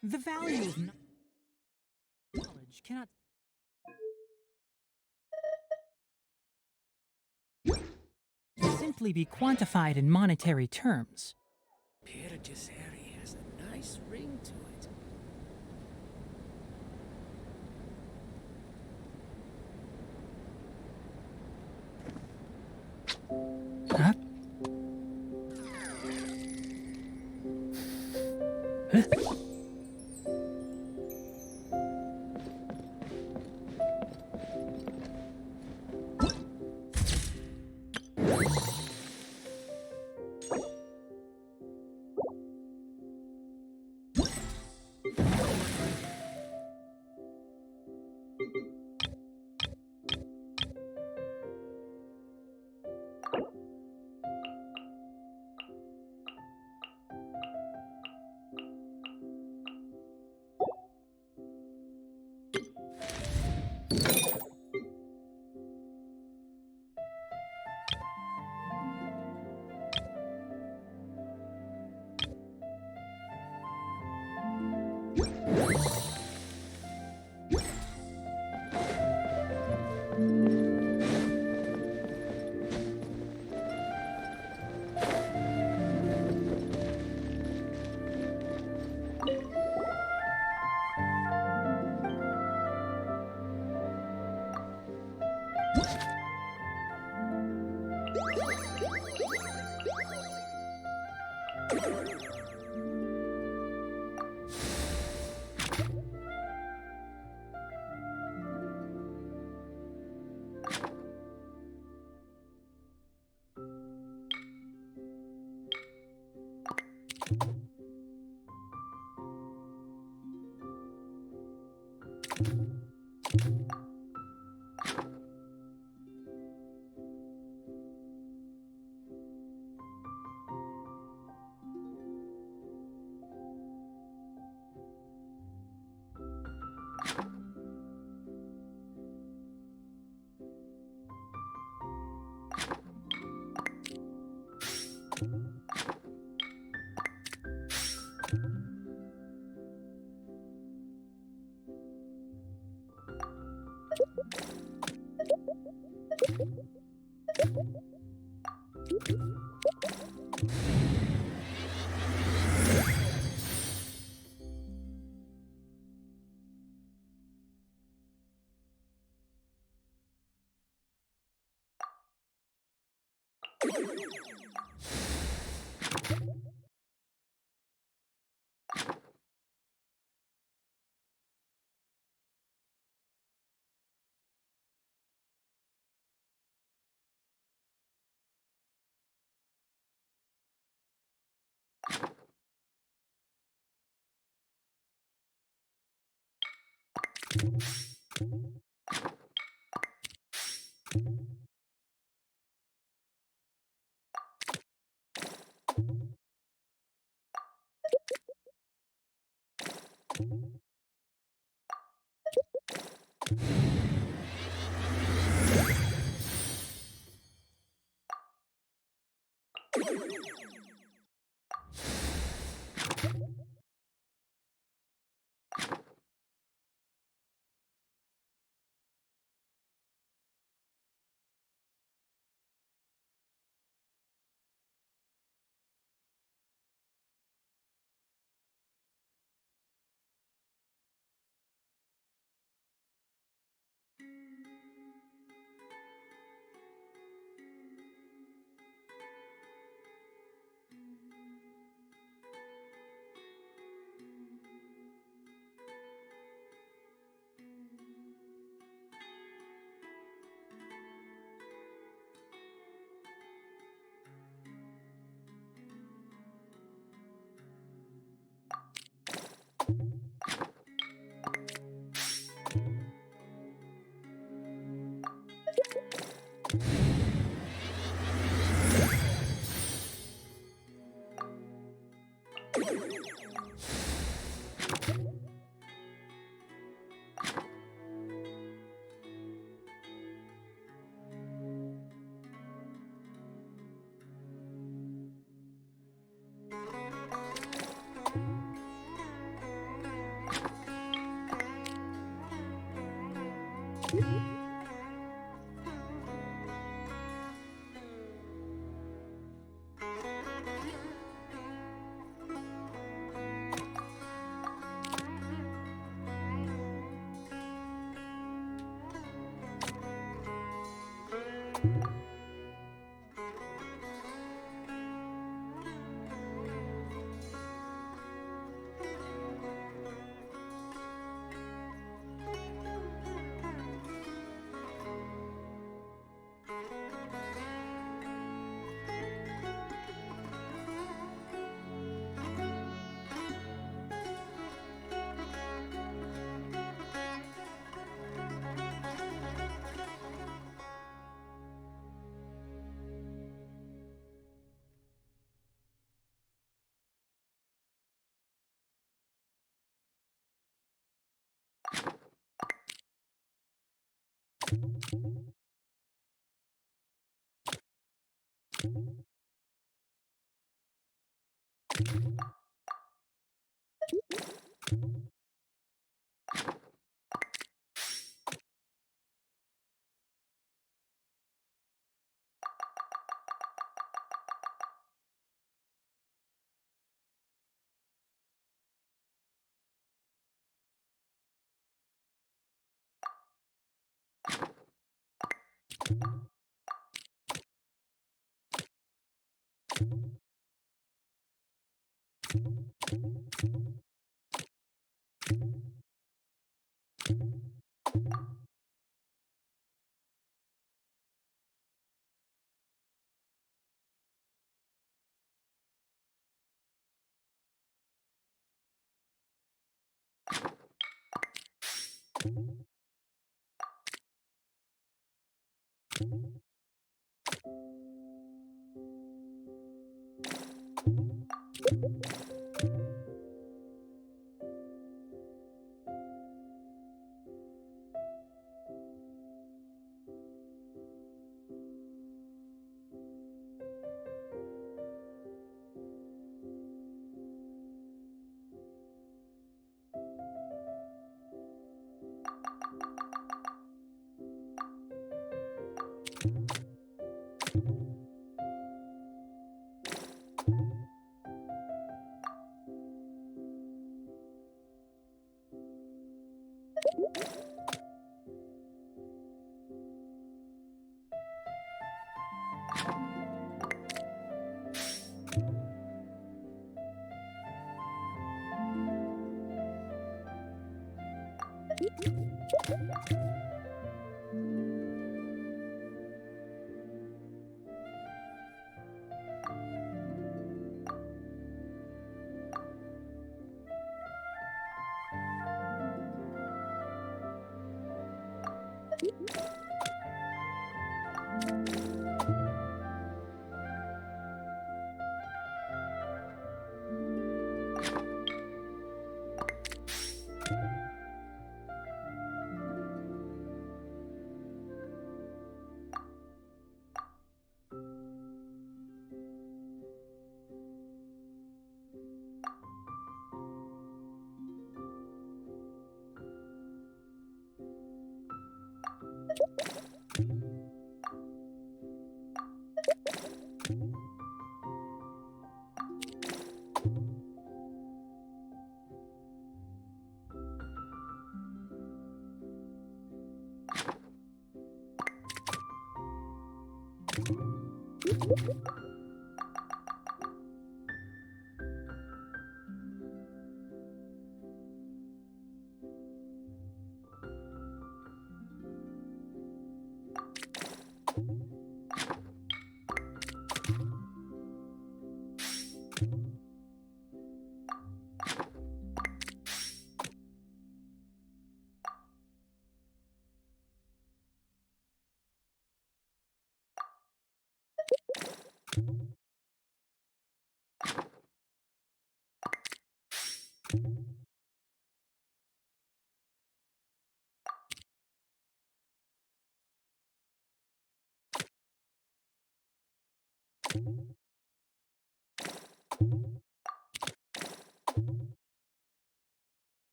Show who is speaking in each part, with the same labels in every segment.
Speaker 1: The value of knowledge cannot simply be quantified in monetary terms.
Speaker 2: Pirgiseri has a nice ring to it.
Speaker 1: Huh? Huh?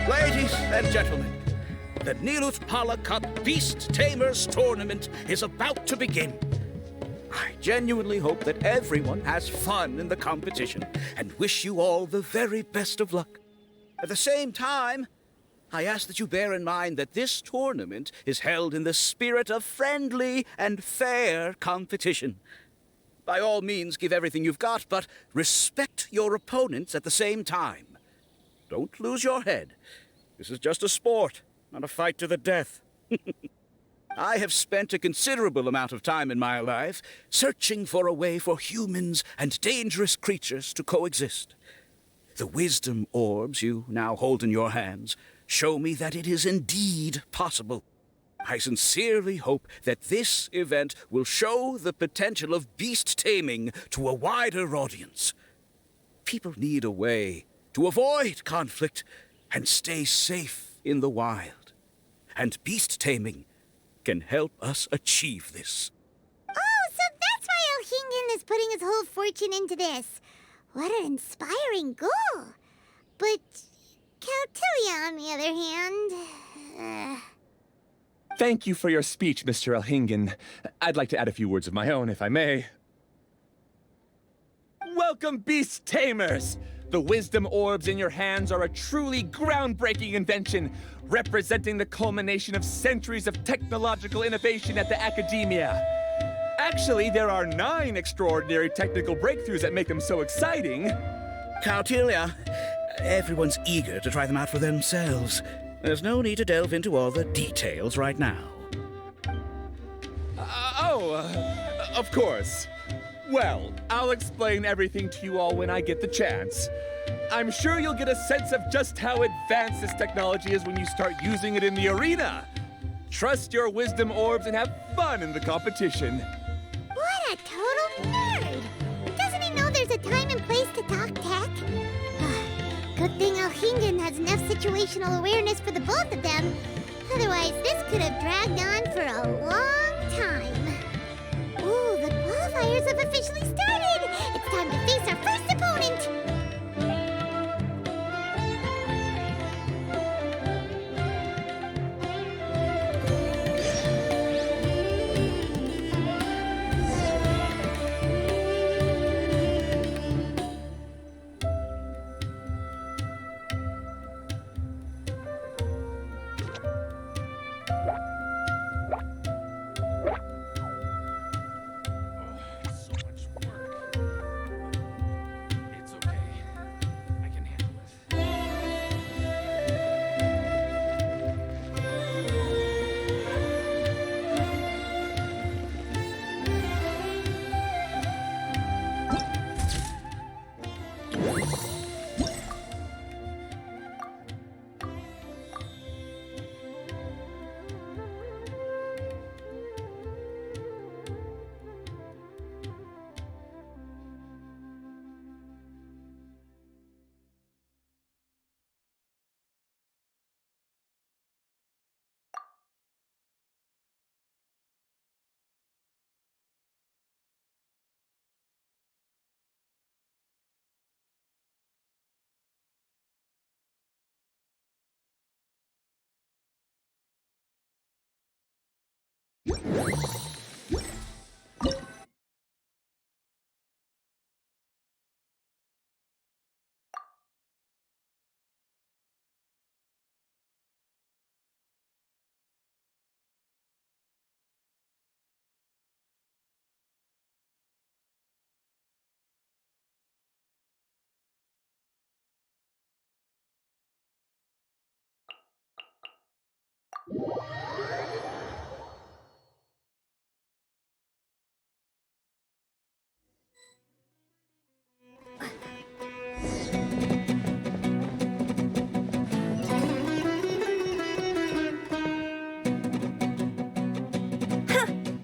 Speaker 2: Ladies and gentlemen, the Nilut Pala Cup Beast Tamers Tournament is about to begin. I genuinely hope that everyone has fun in the competition and wish you all the very best of luck. At the same time, I ask that you bear in mind that this tournament is held in the spirit of friendly and fair competition. By all means, give everything you've got, but respect your opponents at the same time. Don't lose your head. This is just a sport, not a fight to the death. I have spent a considerable amount of time in my life searching for a way for humans and dangerous creatures to coexist. The wisdom orbs you now hold in your hands show me that it is indeed possible. I sincerely hope that this event will show the potential of beast taming to a wider audience. People need a way to avoid conflict and stay safe in the wild. And beast taming can help us achieve this.
Speaker 3: Oh, so that's why Elhingen is putting his whole fortune into this. What an inspiring goal. But Caltilia, on the other hand...
Speaker 4: Thank you for your speech, Mr. Elhingen. I'd like to add a few words of my own, if I may. Welcome, Beast Tamers! The wisdom orbs in your hands are a truly groundbreaking invention, representing the culmination of centuries of technological innovation at the academia. Actually, there are 9 extraordinary technical breakthroughs that make them so exciting.
Speaker 2: Caltilia, everyone's eager to try them out for themselves. There's no need to delve into all the details right now.
Speaker 4: Of course. Well, I'll explain everything to you all when I get the chance. I'm sure you'll get a sense of just how advanced this technology is when you start using it in the arena. Trust your wisdom orbs and have fun in the competition.
Speaker 3: What a total nerd! Doesn't he know there's a time and place to talk tech? Good thing Elhingen has enough situational awareness for the both of them. Otherwise, this could have dragged on for a long time. Ooh, the qualifiers have officially started! It's time to face our first opponent!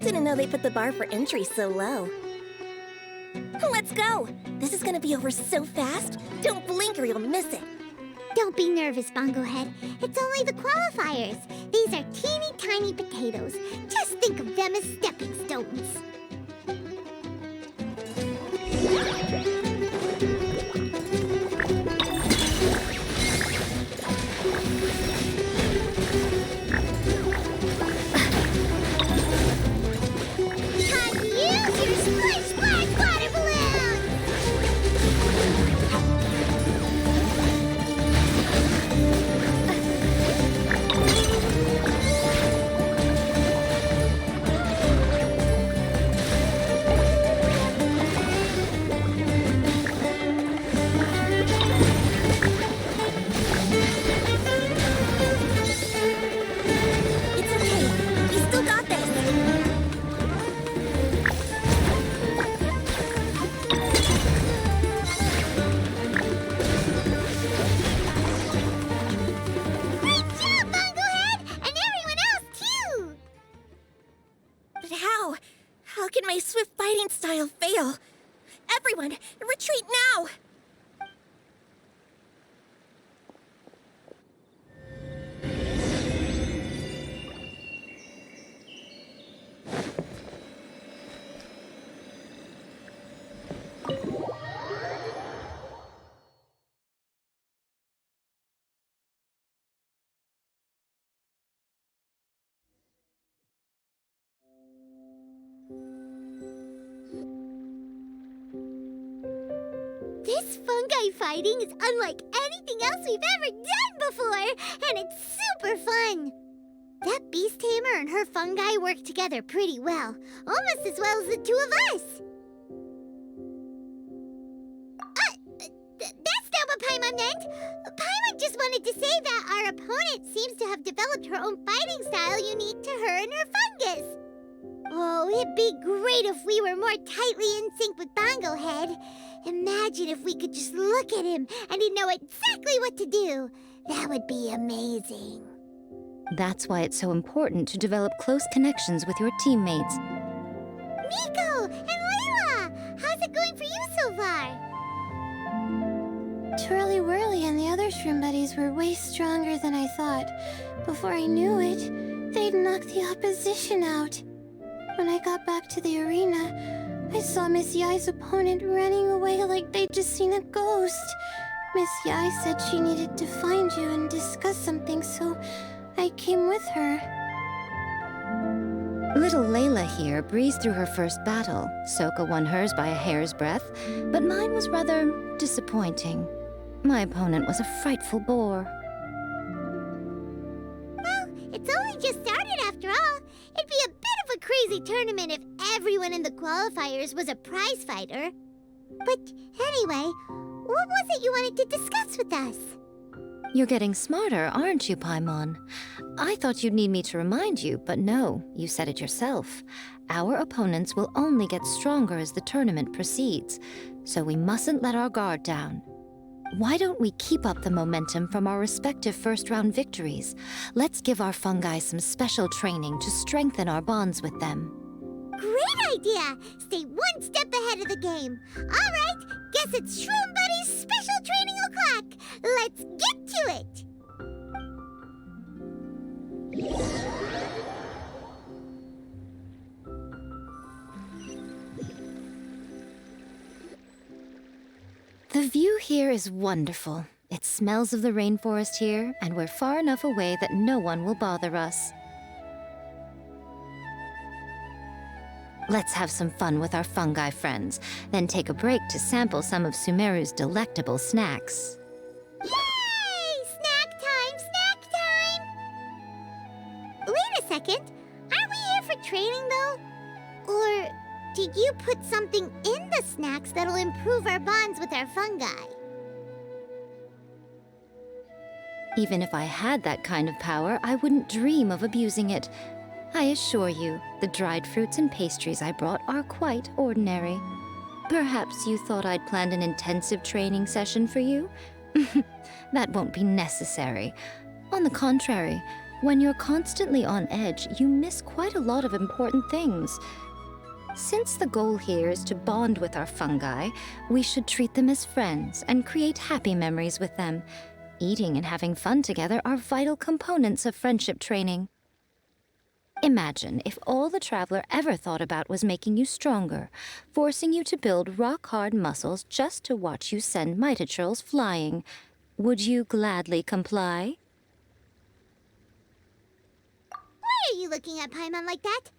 Speaker 5: Didn't know they put the bar for entry so low. Let's go! This is gonna be over so fast. Don't blink or you'll miss it.
Speaker 3: Don't be nervous, Bongohead. It's only the qualifiers. These are teeny tiny potatoes. Just think of them as stepping stones. Time to use your splish splash water balloon!
Speaker 5: Everyone, retreat now!
Speaker 3: This fungi fighting is unlike anything else we've ever done before, and it's super fun. That beast tamer and her fungi work together pretty well, almost as well as the two of us. That's not what Paimon meant. Paimon just wanted to say that our opponent seems to have developed her own fighting style unique to her and her fungus. Oh, it'd be great if we were more tightly in sync with Bongo Head. Imagine if we could just look at him and he'd know exactly what to do. That would be amazing.
Speaker 6: That's why it's so important to develop close connections with your teammates.
Speaker 3: Miko and Layla, how's it going for you so far?
Speaker 7: Twirly Whirly and the other shroom buddies were way stronger than I thought. Before I knew it, they'd knocked the opposition out. When I got back to the arena, I saw Miss Yai's opponent running away like they'd just seen a ghost. Miss Yai said she needed to find you and discuss something, so I came with her.
Speaker 6: Little Layla here breezed through her first battle. Soka won hers by a hair's breadth, but mine was rather disappointing. My opponent was a frightful bore.
Speaker 3: Well, it's only just started after all. It'd be a bit of a crazy tournament if everyone in the qualifiers was a prize fighter. But anyway, what was it you wanted to discuss with us?
Speaker 6: You're getting smarter, aren't you, Paimon? I thought you'd need me to remind you, but no, you said it yourself. Our opponents will only get stronger as the tournament proceeds, so we mustn't let our guard down. Why don't we keep up the momentum from our respective first-round victories? Let's give our fungi some special training to strengthen our bonds with them.
Speaker 3: Great idea! Stay one step ahead of the game. All right, guess it's Shroom Buddy's special training o'clock. Let's get to it!
Speaker 6: The view here is wonderful. It smells of the rainforest here, and we're far enough away that no one will bother us. Let's have some fun with our fungi friends, then take a break to sample some of Sumeru's delectable snacks.
Speaker 3: Yay! Snack time! Snack time! Wait a second. Aren't we here for training, though? Or did you put something in the snacks that'll improve our bonds with our fungi?
Speaker 6: Even if I had that kind of power, I wouldn't dream of abusing it. I assure you, the dried fruits and pastries I brought are quite ordinary. Perhaps you thought I'd planned an intensive training session for you? That won't be necessary. On the contrary, when you're constantly on edge, you miss quite a lot of important things. Since the goal here is to bond with our fungi, we should treat them as friends and create happy memories with them. Eating and having fun together are vital components of friendship training. Imagine if all the Traveler ever thought about was making you stronger, forcing you to build rock-hard muscles just to watch you send Mitachuls flying. Would you gladly comply?
Speaker 3: Why are you looking at Paimon like that?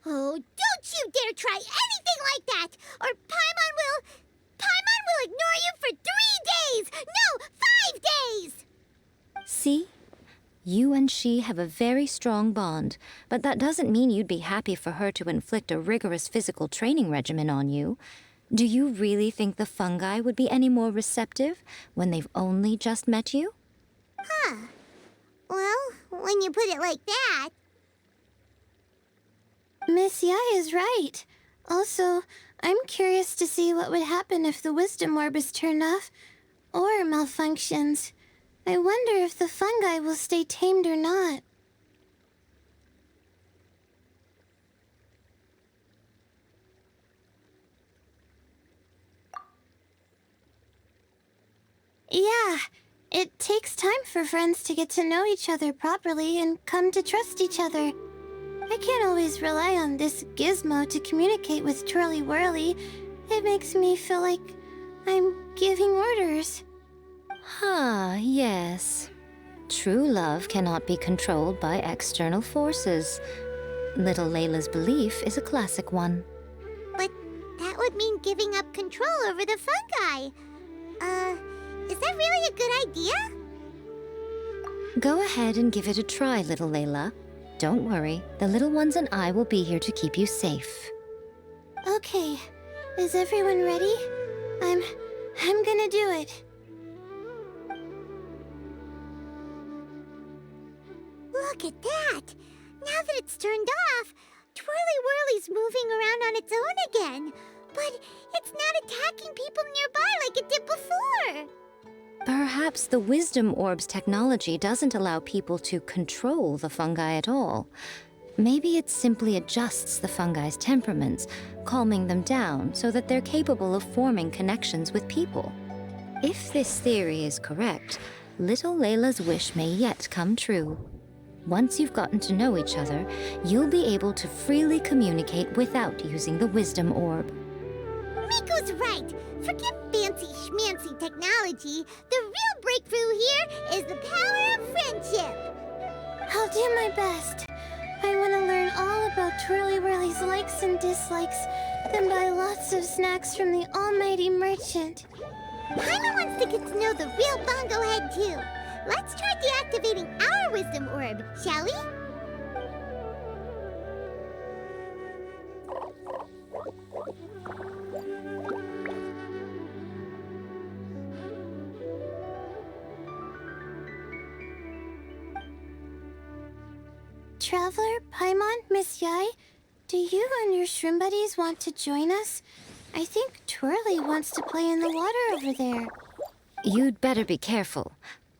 Speaker 3: Oh, don't you dare try anything like that! Or Paimon will ignore you for 3 days! No, 5 days!
Speaker 6: See? You and she have a very strong bond, but that doesn't mean you'd be happy for her to inflict a rigorous physical training regimen on you. Do you really think the fungi would be any more receptive when they've only just met you?
Speaker 3: Huh. Well, when you put it like that...
Speaker 7: Miss Yai is right. Also, I'm curious to see what would happen if the wisdom orb is turned off or malfunctions. I wonder if the fungi will stay tamed or not. It takes time for friends to get to know each other properly and come to trust each other. I can't always rely on this gizmo to communicate with Twirly Whirly. It makes me feel like I'm giving orders.
Speaker 6: Ah, yes. True love cannot be controlled by external forces. Little Layla's belief is a classic one.
Speaker 3: But that would mean giving up control over the fungi. Is that really a good idea?
Speaker 6: Go ahead and give it a try, little Layla. Don't worry, the little ones and I will be here to keep you safe.
Speaker 7: Okay, is everyone ready? I'm gonna do it.
Speaker 3: Look at that! Now that it's turned off, Twirly Whirly's moving around on its own again. But it's not attacking people nearby like it did before.
Speaker 6: Perhaps the Wisdom Orb's technology doesn't allow people to control the fungi at all. Maybe it simply adjusts the fungi's temperaments, calming them down so that they're capable of forming connections with people. If this theory is correct, little Layla's wish may yet come true. Once you've gotten to know each other, you'll be able to freely communicate without using the Wisdom Orb.
Speaker 3: Miko's right. Forget fancy schmancy technology. The real breakthrough here is the power of friendship.
Speaker 7: I'll do my best. I want to learn all about Twirly Whirly's likes and dislikes, then buy lots of snacks from the almighty merchant.
Speaker 3: Paimon wants to get to know the real Bongo Head too. Let's try deactivating our Wisdom Orb, shall we?
Speaker 7: Traveler, Paimon, Miss Yai, do you and your shrimp buddies want to join us? I think Twirly wants to play in the water over there.
Speaker 6: You'd better be careful.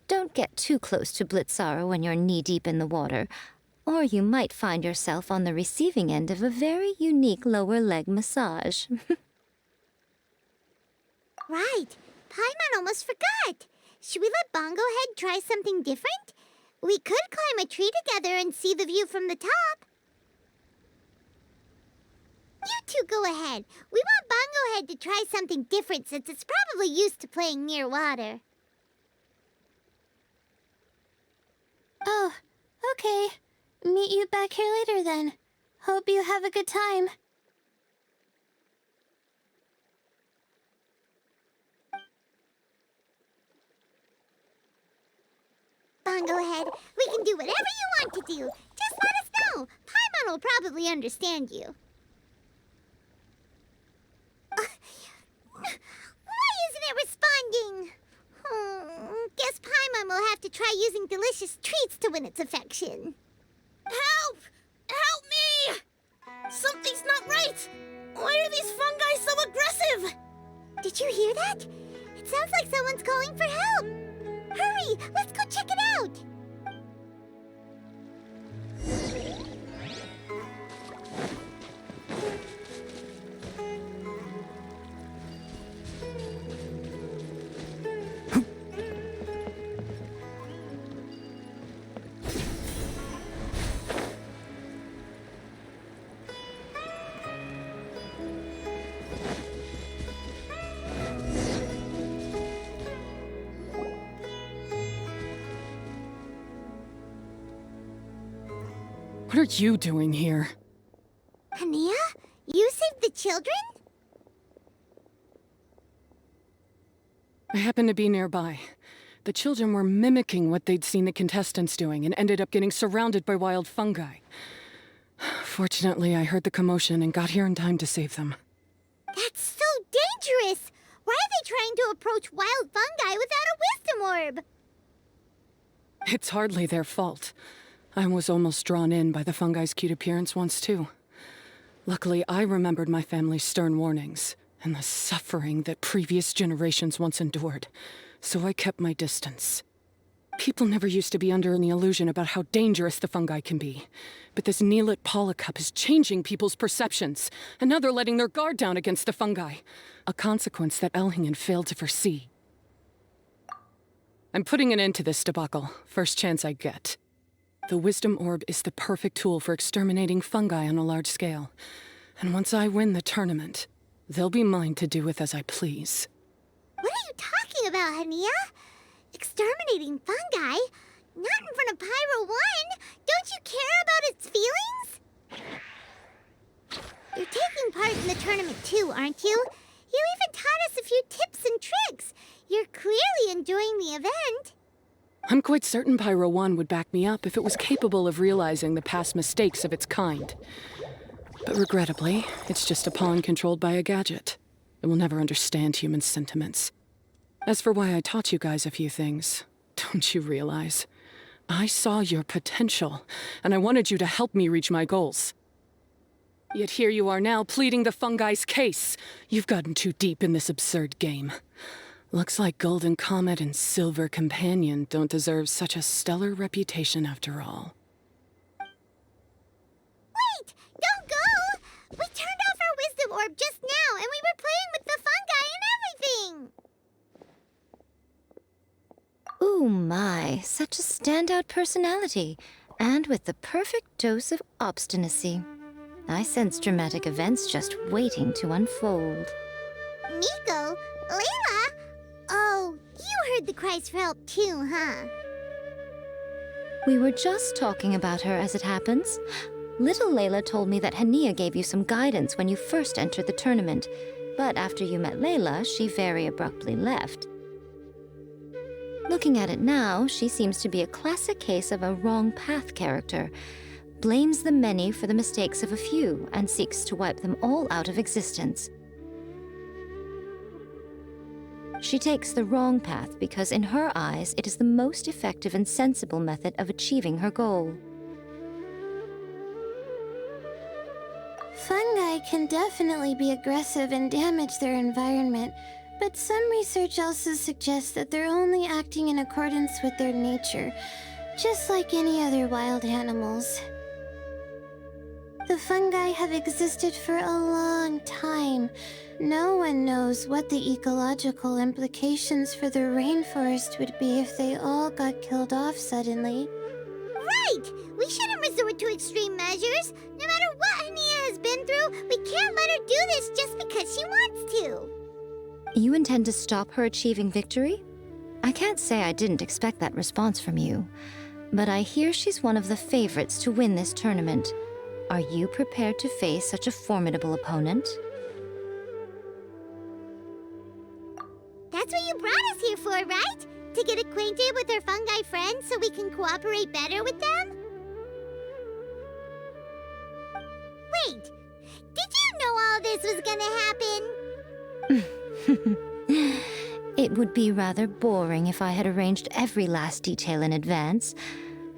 Speaker 6: Don't get too close to Blitzara when you're knee-deep in the water, or you might find yourself on the receiving end of a very unique lower leg massage.
Speaker 3: Right. Paimon almost forgot. Should we let Bongo Head try something different? We could climb a tree together and see the view from the top. You two go ahead. We want Bongo Head to try something different since it's probably used to playing near water.
Speaker 7: Oh, okay. Meet you back here later then. Hope you have a good time.
Speaker 3: Bongo Head, we can do whatever you want to do. Just let us know. Paimon will probably understand you. Why isn't it responding? Guess Paimon will have to try using delicious treats to win its affection.
Speaker 5: Help! Help me! Something's not right! Why are these fungi so aggressive?
Speaker 3: Did you hear that? It sounds like someone's calling for help. Hurry, let's go check it out.
Speaker 8: What are you doing here?
Speaker 3: Hania, you saved the children?
Speaker 8: I happened to be nearby. The children were mimicking what they'd seen the contestants doing and ended up getting surrounded by wild fungi. Fortunately, I heard the commotion and got here in time to save them.
Speaker 3: That's so dangerous! Why are they trying to approach wild fungi without a wisdom orb?
Speaker 8: It's hardly their fault. I was almost drawn in by the fungi's cute appearance once, too. Luckily, I remembered my family's stern warnings and the suffering that previous generations once endured, so I kept my distance. People never used to be under any illusion about how dangerous the fungi can be. But this Neelit polycup is changing people's perceptions, and now they're letting their guard down against the fungi. A consequence that Elhingen failed to foresee. I'm putting an end to this debacle, first chance I get. The Wisdom Orb is the perfect tool for exterminating fungi on a large scale. And once I win the tournament, they'll be mine to do with as I please.
Speaker 3: What are you talking about, Hania? Exterminating fungi? Not in front of Pyro 1! Don't you care about its feelings? You're taking part in the tournament too, aren't you? You even taught us a few tips and tricks. You're clearly enjoying the event.
Speaker 8: I'm quite certain Pyro 1 would back me up if it was capable of realizing the past mistakes of its kind. But regrettably, it's just a pawn controlled by a gadget. It will never understand human sentiments. As for why I taught you guys a few things, don't you realize? I saw your potential, and I wanted you to help me reach my goals. Yet here you are now, pleading the fungi's case. You've gotten too deep in this absurd game. Looks like Golden Comet and Silver Companion don't deserve such a stellar reputation after all.
Speaker 3: Wait! Don't go! We turned off our Wisdom Orb just now, and we were playing with the fungi and everything!
Speaker 6: Ooh my, such a standout personality, and with the perfect dose of obstinacy. I sense dramatic events just waiting to unfold.
Speaker 3: Nico? Layla? Oh, you heard the cries for help too, huh?
Speaker 6: We were just talking about her as it happens. Little Layla told me that Hania gave you some guidance when you first entered the tournament, but after you met Layla, she very abruptly left. Looking at it now, she seems to be a classic case of a wrong path character. Blames the many for the mistakes of a few and seeks to wipe them all out of existence. She takes the wrong path because in her eyes it is the most effective and sensible method of achieving her goal.
Speaker 7: Fungi can definitely be aggressive and damage their environment, but some research also suggests that they're only acting in accordance with their nature, just like any other wild animals. The fungi have existed for a long time. No one knows what the ecological implications for the rainforest would be if they all got killed off suddenly.
Speaker 3: Right! We shouldn't resort to extreme measures. No matter what Hania has been through, we can't let her do this just because she wants to.
Speaker 6: You intend to stop her achieving victory? I can't say I didn't expect that response from you, but I hear she's one of the favorites to win this tournament. Are you prepared to face such a formidable opponent?
Speaker 3: That's what you brought us here for, right? To get acquainted with our fungi friends so we can cooperate better with them? Wait, did you know all this was gonna happen?
Speaker 6: It would be rather boring if I had arranged every last detail in advance.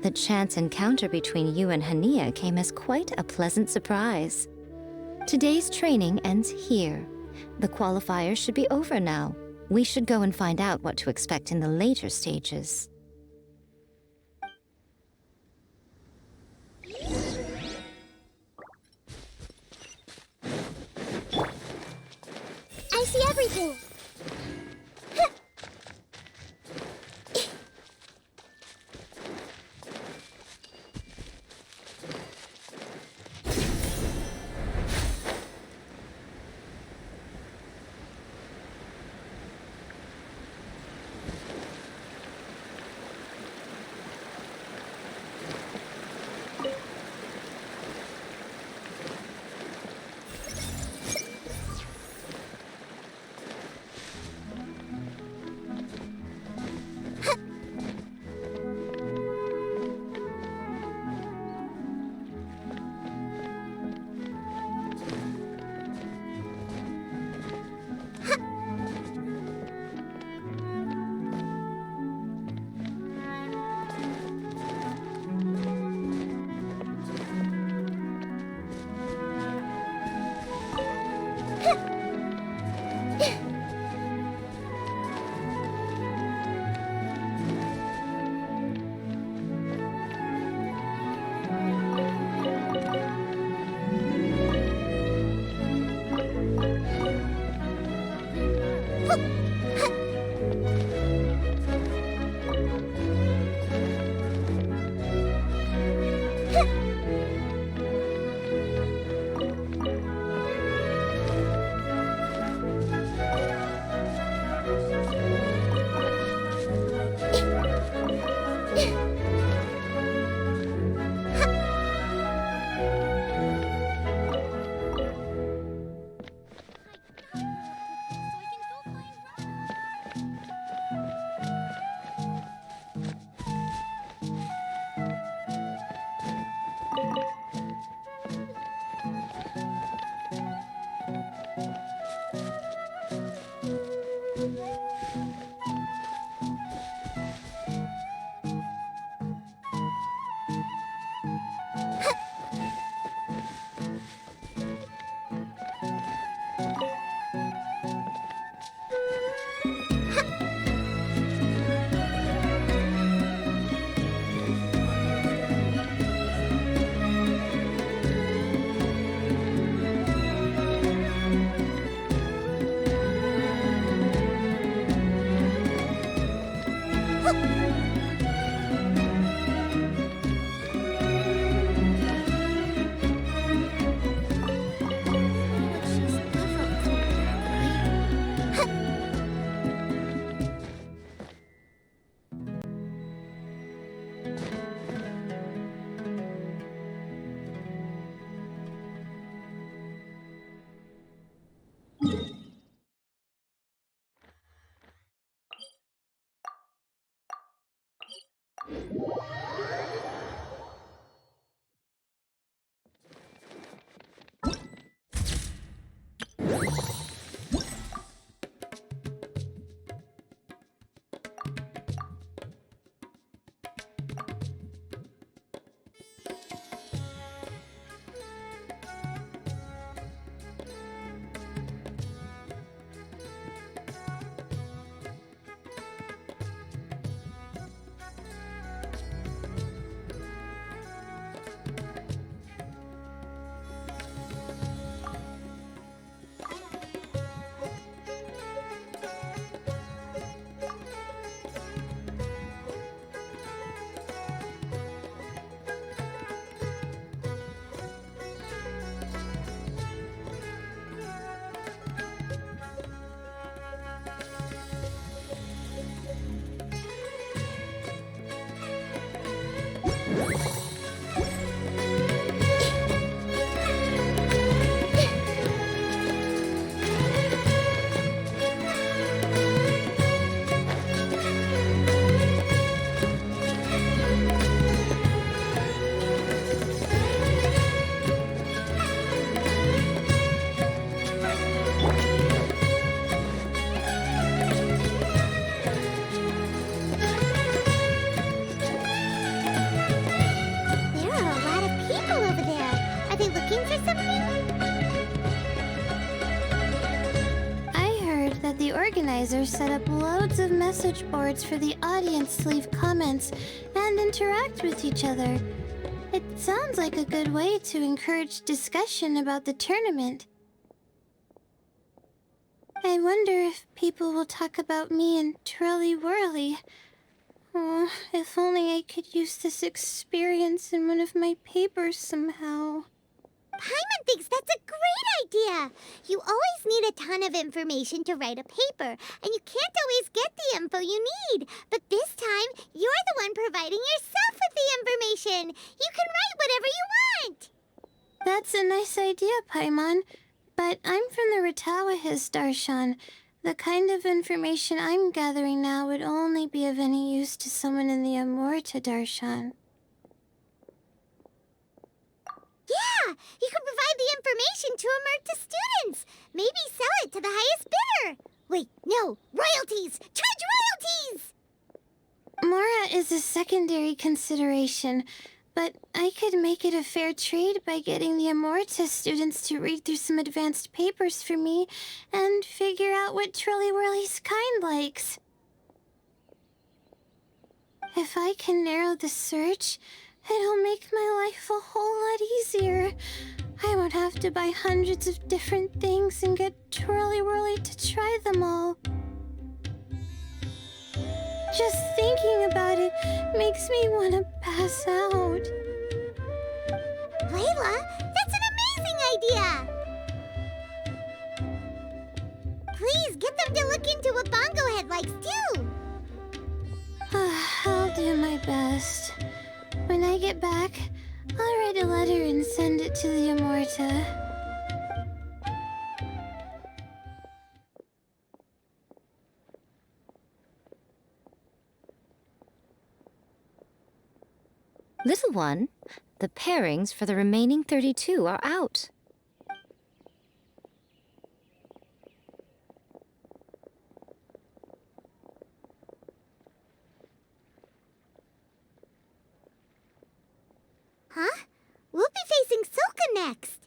Speaker 6: The chance encounter between you and Hania came as quite a pleasant surprise. Today's training ends here. The qualifiers should be over now. We should go and find out what to expect in the later stages.
Speaker 3: I see everything. There are a lot of people over there. Are they looking for something?
Speaker 7: I heard that the organizers set up loads of message boards for the audience to leave comments and interact with each other. It sounds like a good way to encourage discussion about the tournament. I wonder if people will talk about me and Twirly Whirly. Oh, if only I could use this experience in one of my papers somehow.
Speaker 3: Paimon thinks that's a great idea. You always need a ton of information to write a paper, and you can't always get the info you need. But this time, you're the one providing yourself with the information. You can write whatever you want.
Speaker 7: That's a nice idea, Paimon. But I'm from the Ratawahiz, Darshan. The kind of information I'm gathering now would only be of any use to someone in the Amurta, Darshan.
Speaker 3: Yeah, you can provide the information to Amurta students. Maybe sell it to the highest bidder. Wait, no, royalties! Charge royalties!
Speaker 7: Mora is a secondary consideration, but I could make it a fair trade by getting the Amurta students to read through some advanced papers for me and figure out what Twirly Whirly's kind likes. If I can narrow the search, it'll make my life a whole lot easier. I won't have to buy hundreds of different things and get Twirly Whirly to try them all. Just thinking about it makes me want to pass out.
Speaker 3: Layla, that's an amazing idea! Please get them to look into what Bongo Head likes too!
Speaker 7: I'll do my best. When I get back, I'll write a letter and send it to the Amurta.
Speaker 6: Little one, the pairings for the remaining 32 are out.
Speaker 3: Huh? We'll be facing Silka next!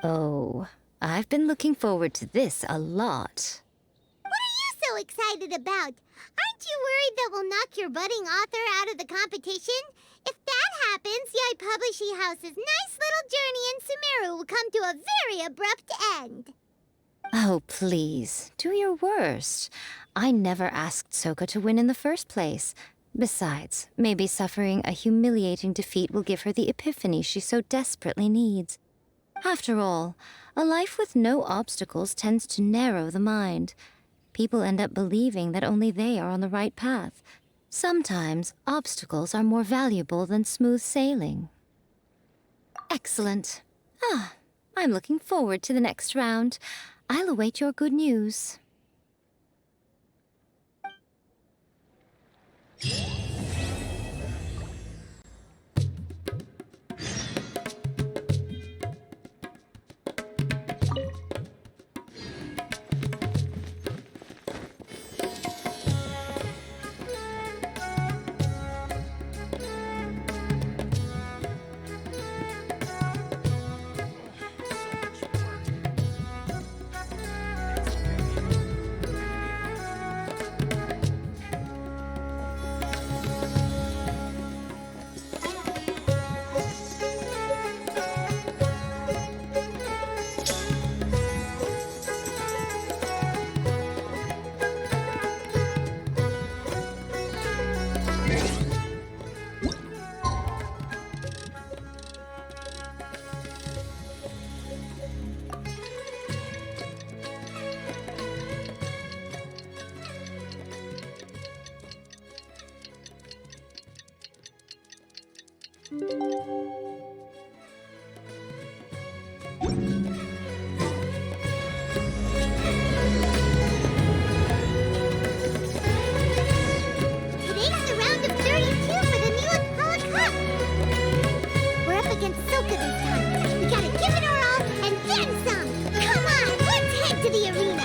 Speaker 6: Oh, I've been looking forward to this a lot.
Speaker 3: What are you so excited about? Aren't you worried that we'll knock your budding author out of the competition? If that happens, Yai Publishing House's nice little journey in Sumeru will come to a very abrupt end.
Speaker 6: Oh, please, do your worst. I never asked Soka to win in the first place. Besides, maybe suffering a humiliating defeat will give her the epiphany she so desperately needs. After all, a life with no obstacles tends to narrow the mind. People end up believing that only they are on the right path. Sometimes, obstacles are more valuable than smooth sailing. Excellent. I'm looking forward to the next round. I'll await your good news.
Speaker 3: Today's the round of 32 for the new Apollo Cup. We're up against Soka this time. We gotta give it our all and then some. Come on, let's head to the arena.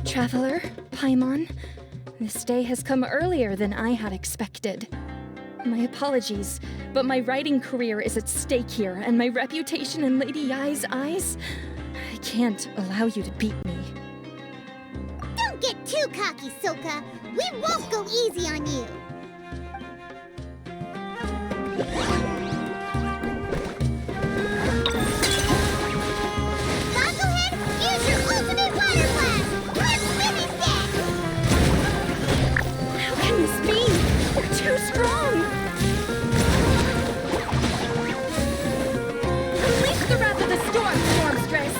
Speaker 9: Traveler, Paimon, this day has come earlier than I had expected. My apologies, but my writing career is at stake here, and my reputation in Lady Yai's eyes, I can't allow you to beat me.
Speaker 3: Don't get too cocky, Soka. We won't go easy on you. Gogglehead, use your ultimate water blast! Let's finish that!
Speaker 9: How can this be? We're too strong! Unleash the wrath of the storm, Stormstress!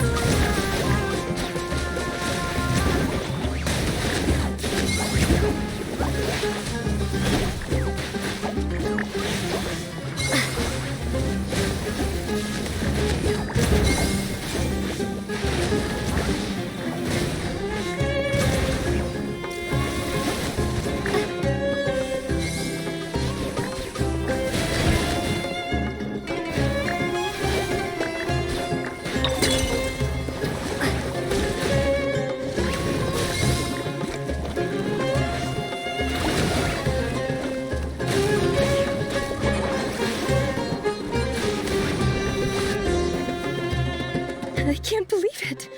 Speaker 9: I can't believe it.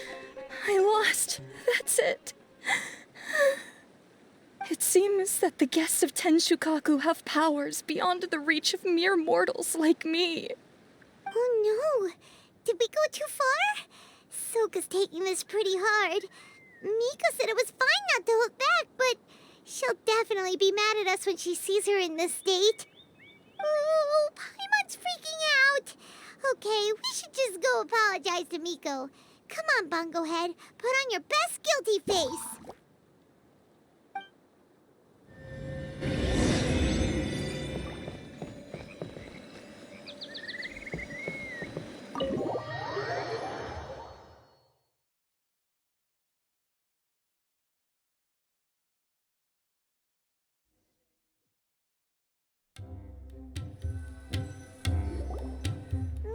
Speaker 9: I lost. That's it. It seems that the guests of Tenshukaku have powers beyond the reach of mere mortals like me.
Speaker 3: Oh no! Did we go too far? Soka's taking this pretty hard. Miko said it was fine not to look back, but she'll definitely be mad at us when she sees her in this state. Oh, Paimon's freaking out! Okay, we should just go apologize to Miko. Come on, Bungo Head. Put on your best guilty face.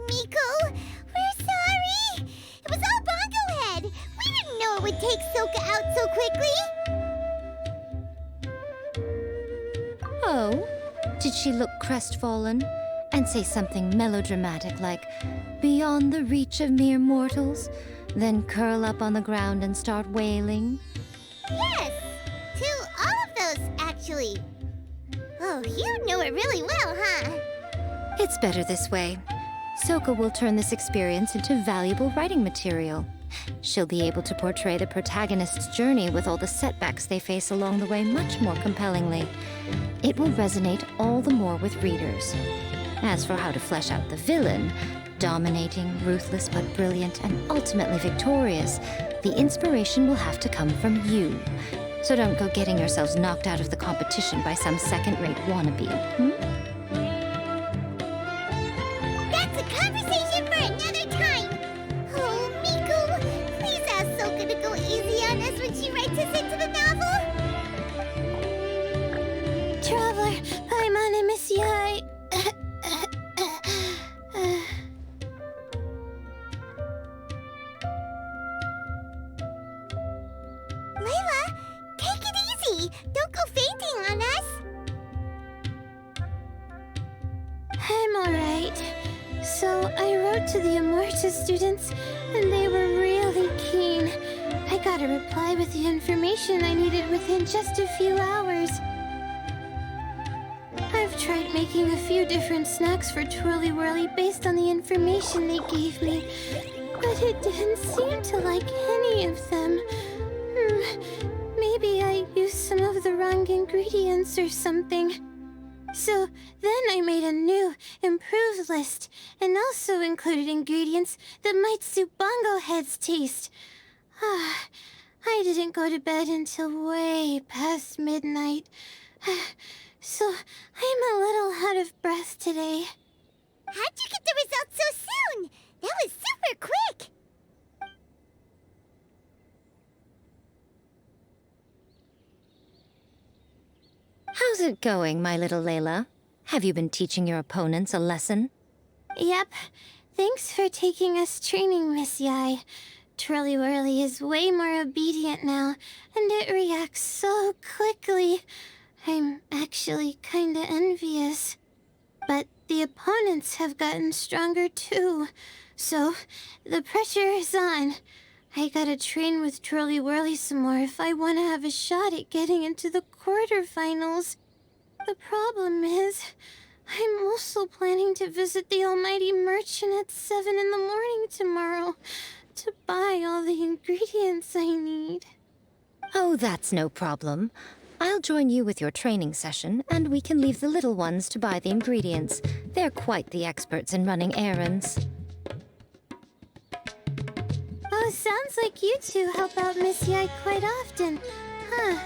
Speaker 3: Miko, we're sorry. It was all Bungo Head. We didn't know it would take Soka out so quickly.
Speaker 6: Oh? Did she look crestfallen? And say something melodramatic like, beyond the reach of mere mortals? Then curl up on the ground and start wailing?
Speaker 3: Yes, to all of those, actually. Oh, you know it really well, huh?
Speaker 6: It's better this way. Soka will turn this experience into valuable writing material. She'll be able to portray the protagonist's journey with all the setbacks they face along the way much more compellingly. It will resonate all the more with readers. As for how to flesh out the villain, dominating, ruthless but brilliant, and ultimately victorious, the inspiration will have to come from you. So don't go getting yourselves knocked out of the competition by some second-rate wannabe.
Speaker 3: That's a conversation for another time. Oh, Miku, please ask Soka to go easy on us when she writes us into the novel.
Speaker 7: Traveler, Paimon, I miss you. I'm alright. So I wrote to the Immortus students, and they were really keen. I got a reply with the information I needed within just a few hours. I've tried making a few different snacks for Twirly Whirly based on the information they gave me, but it didn't seem to like any of them. Maybe I used some of the wrong ingredients or something. So then I made a new, improved list, and also included ingredients that might suit Bongo Head's taste. I didn't go to bed until way past midnight, so I'm a little out of breath today.
Speaker 3: How'd you get the results so soon? That was super quick!
Speaker 6: How's it going, my little Layla? Have you been teaching your opponents a lesson?
Speaker 7: Yep. Thanks for taking us training, Miss Yai. Twirly Whirly is way more obedient now, and it reacts so quickly. I'm actually kinda envious. But the opponents have gotten stronger too, so the pressure is on. I gotta train with Twirly Whirly some more if I want to have a shot at getting into the quarterfinals. The problem is, I'm also planning to visit the Almighty Merchant at 7 in the morning tomorrow to buy all the ingredients I need.
Speaker 6: Oh, that's no problem. I'll join you with your training session, and we can leave the little ones to buy the ingredients. They're quite the experts in running errands.
Speaker 7: Oh, sounds like you two help out Miss Yai quite often, huh?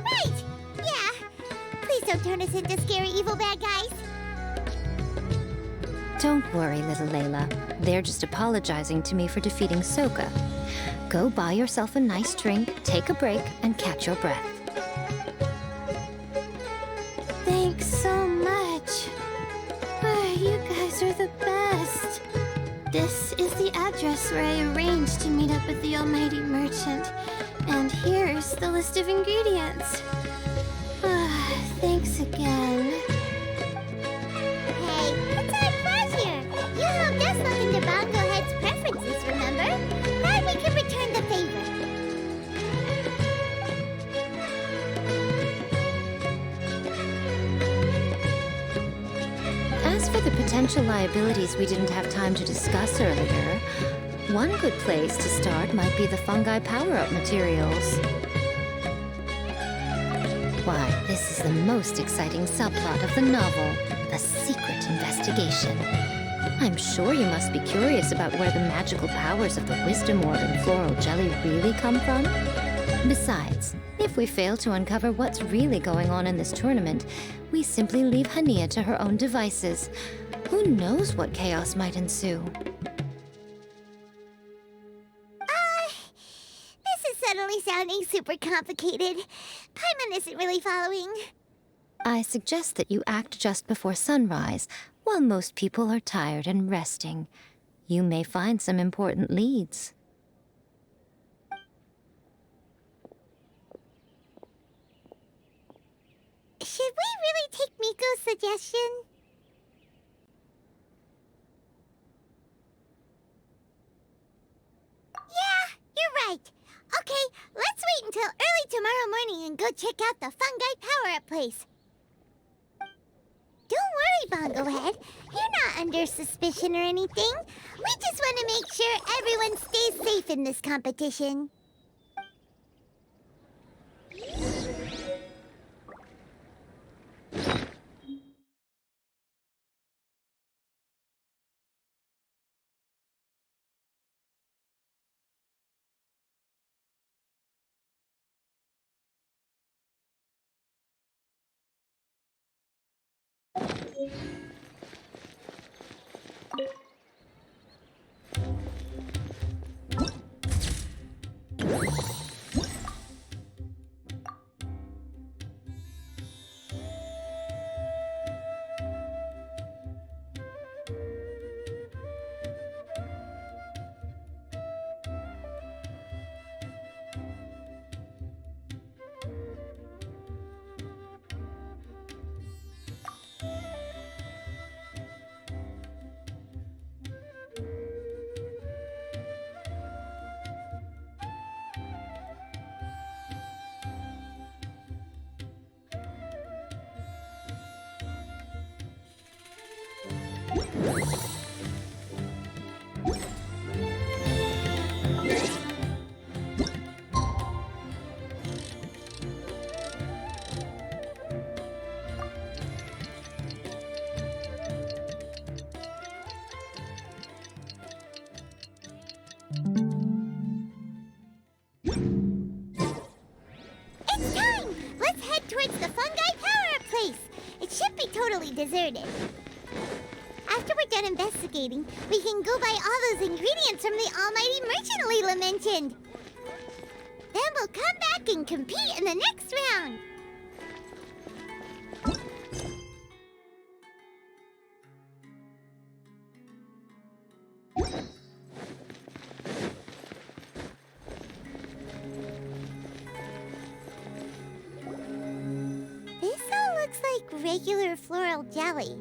Speaker 3: Right! Yeah. Please don't turn us into scary evil bad guys.
Speaker 6: Don't worry, little Layla. They're just apologizing to me for defeating Sokka. Go buy yourself a nice drink, take a break, and catch your breath.
Speaker 7: Thanks so much. You guys are the best. This is the address where I arranged to meet up with the Almighty Merchant. And here's the list of ingredients. Thanks again.
Speaker 3: Hey, it's our pleasure. You helped us look into Bongo Head's preferences, remember? Glad we can return the favor.
Speaker 6: As for the potential liabilities we didn't have time to discuss earlier, one good place to start might be the fungi power-up materials. Why, this is the most exciting subplot of the novel, the secret investigation. I'm sure you must be curious about where the magical powers of the Wisdom Orb and Floral Jelly really come from. Besides, if we fail to uncover what's really going on in this tournament, we simply leave Hania to her own devices. Who knows what chaos might ensue?
Speaker 3: This is suddenly sounding super complicated. Paimon isn't really following.
Speaker 6: I suggest that you act just before sunrise, while most people are tired and resting. You may find some important leads.
Speaker 3: Should we really take Miko's suggestion? Yeah, you're right. Okay, let's wait until early tomorrow morning and go check out the fungi power-up place. Don't worry, Bongo Head. You're not under suspicion or anything. We just want to make sure everyone stays safe in this competition. towards the fungi power-up place. It should be totally deserted. After we're done investigating, we can go buy all those ingredients from the almighty merchant Layla mentioned. Then we'll come back and compete in the next round. This all looks like regular floral jelly.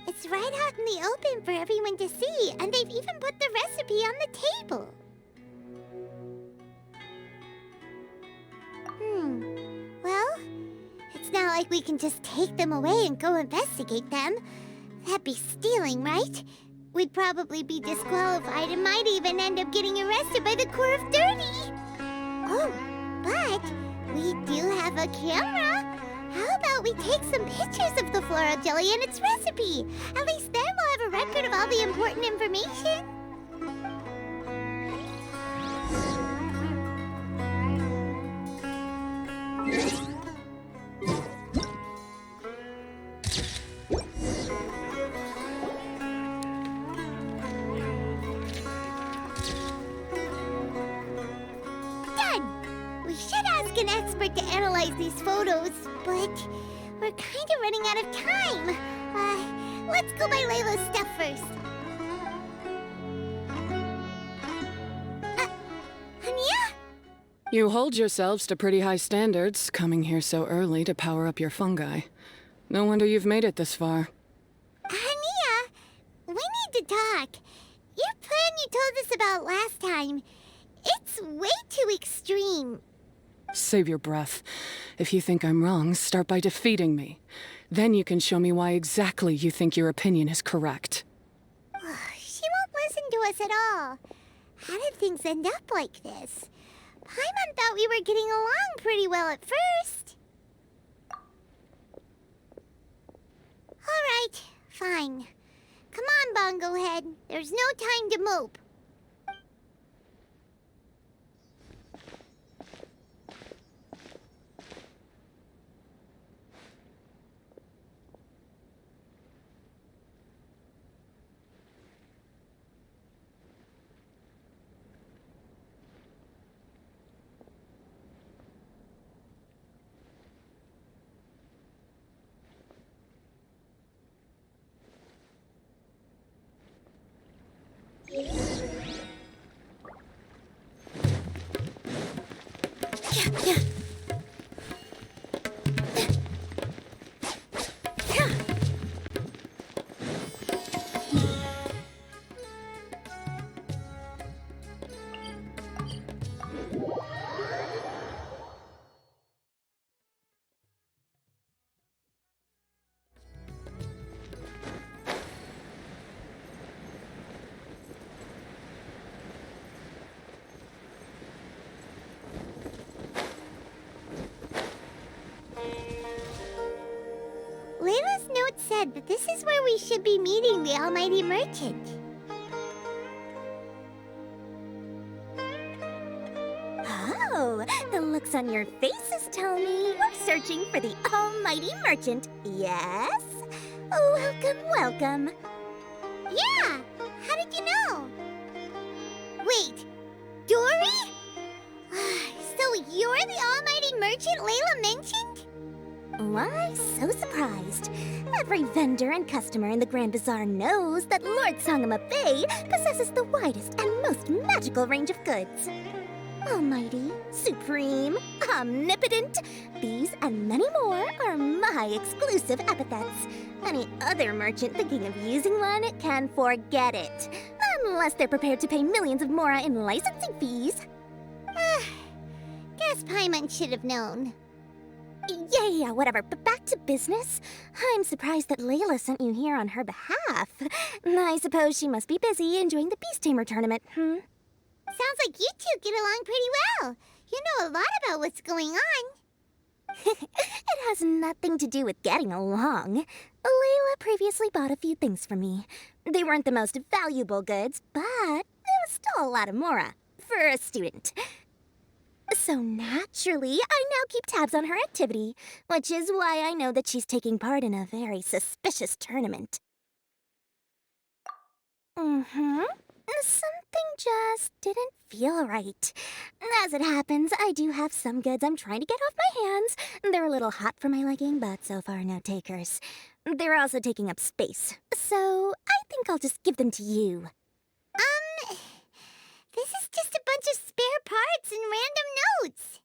Speaker 3: It's right out in the open for everyone to see, and they've even put the recipe on the table. Well, it's not like we can just take them away and go investigate them. That'd be stealing, right? We'd probably be disqualified and might even end up getting arrested by the Corps of 30. Oh, but we do have a camera. How about we take some pictures of the floral jelly and its recipe? At least then we'll have a record of all the important information. An expert to analyze these photos, but we're kind of running out of time. Let's go buy Layla's stuff first. Anya?
Speaker 8: You hold yourselves to pretty high standards, coming here so early to power up your fungi. No wonder you've made it this far.
Speaker 3: Anya, we need to talk. Your plan you told us about last time, it's way too extreme.
Speaker 8: Save your breath. If you think I'm wrong, start by defeating me. Then you can show me why exactly you think your opinion is correct.
Speaker 3: She won't listen to us at all. How did things end up like this? Paimon thought we were getting along pretty well at first. Alright, fine. Come on, Bongo Head. There's no time to mope. Layla's note said that this is where we should be meeting the Almighty Merchant.
Speaker 5: Oh, the looks on your faces tell me you're searching for the Almighty Merchant, yes? Welcome, welcome.
Speaker 3: Yeah, how did you know? Wait, Dory? So you're the Almighty Merchant Layla mentioned?
Speaker 5: Why so surprised? Every vendor and customer in the Grand Bazaar knows that Lord Sangama Bay possesses the widest and most magical range of goods. Almighty, supreme, omnipotent, these and many more are my exclusive epithets. Any other merchant thinking of using one can forget it, unless they're prepared to pay millions of mora in licensing fees.
Speaker 3: Guess Paimon should have known.
Speaker 5: Yeah, whatever, but back to business. I'm surprised that Layla sent you here on her behalf. I suppose she must be busy enjoying the Beast Tamer tournament,
Speaker 3: Sounds like you two get along pretty well. You know a lot about what's going on.
Speaker 5: It has nothing to do with getting along. Layla previously bought a few things from me. They weren't the most valuable goods, but there was still a lot of mora for a student. So naturally, I now keep tabs on her activity, which is why I know that she's taking part in a very suspicious tournament. Something just didn't feel right. As it happens, I do have some goods I'm trying to get off my hands. They're a little hot for my liking, but so far no takers. They're also taking up space, so I think I'll just give them to you.
Speaker 3: This is just a bunch of spare parts and random notes.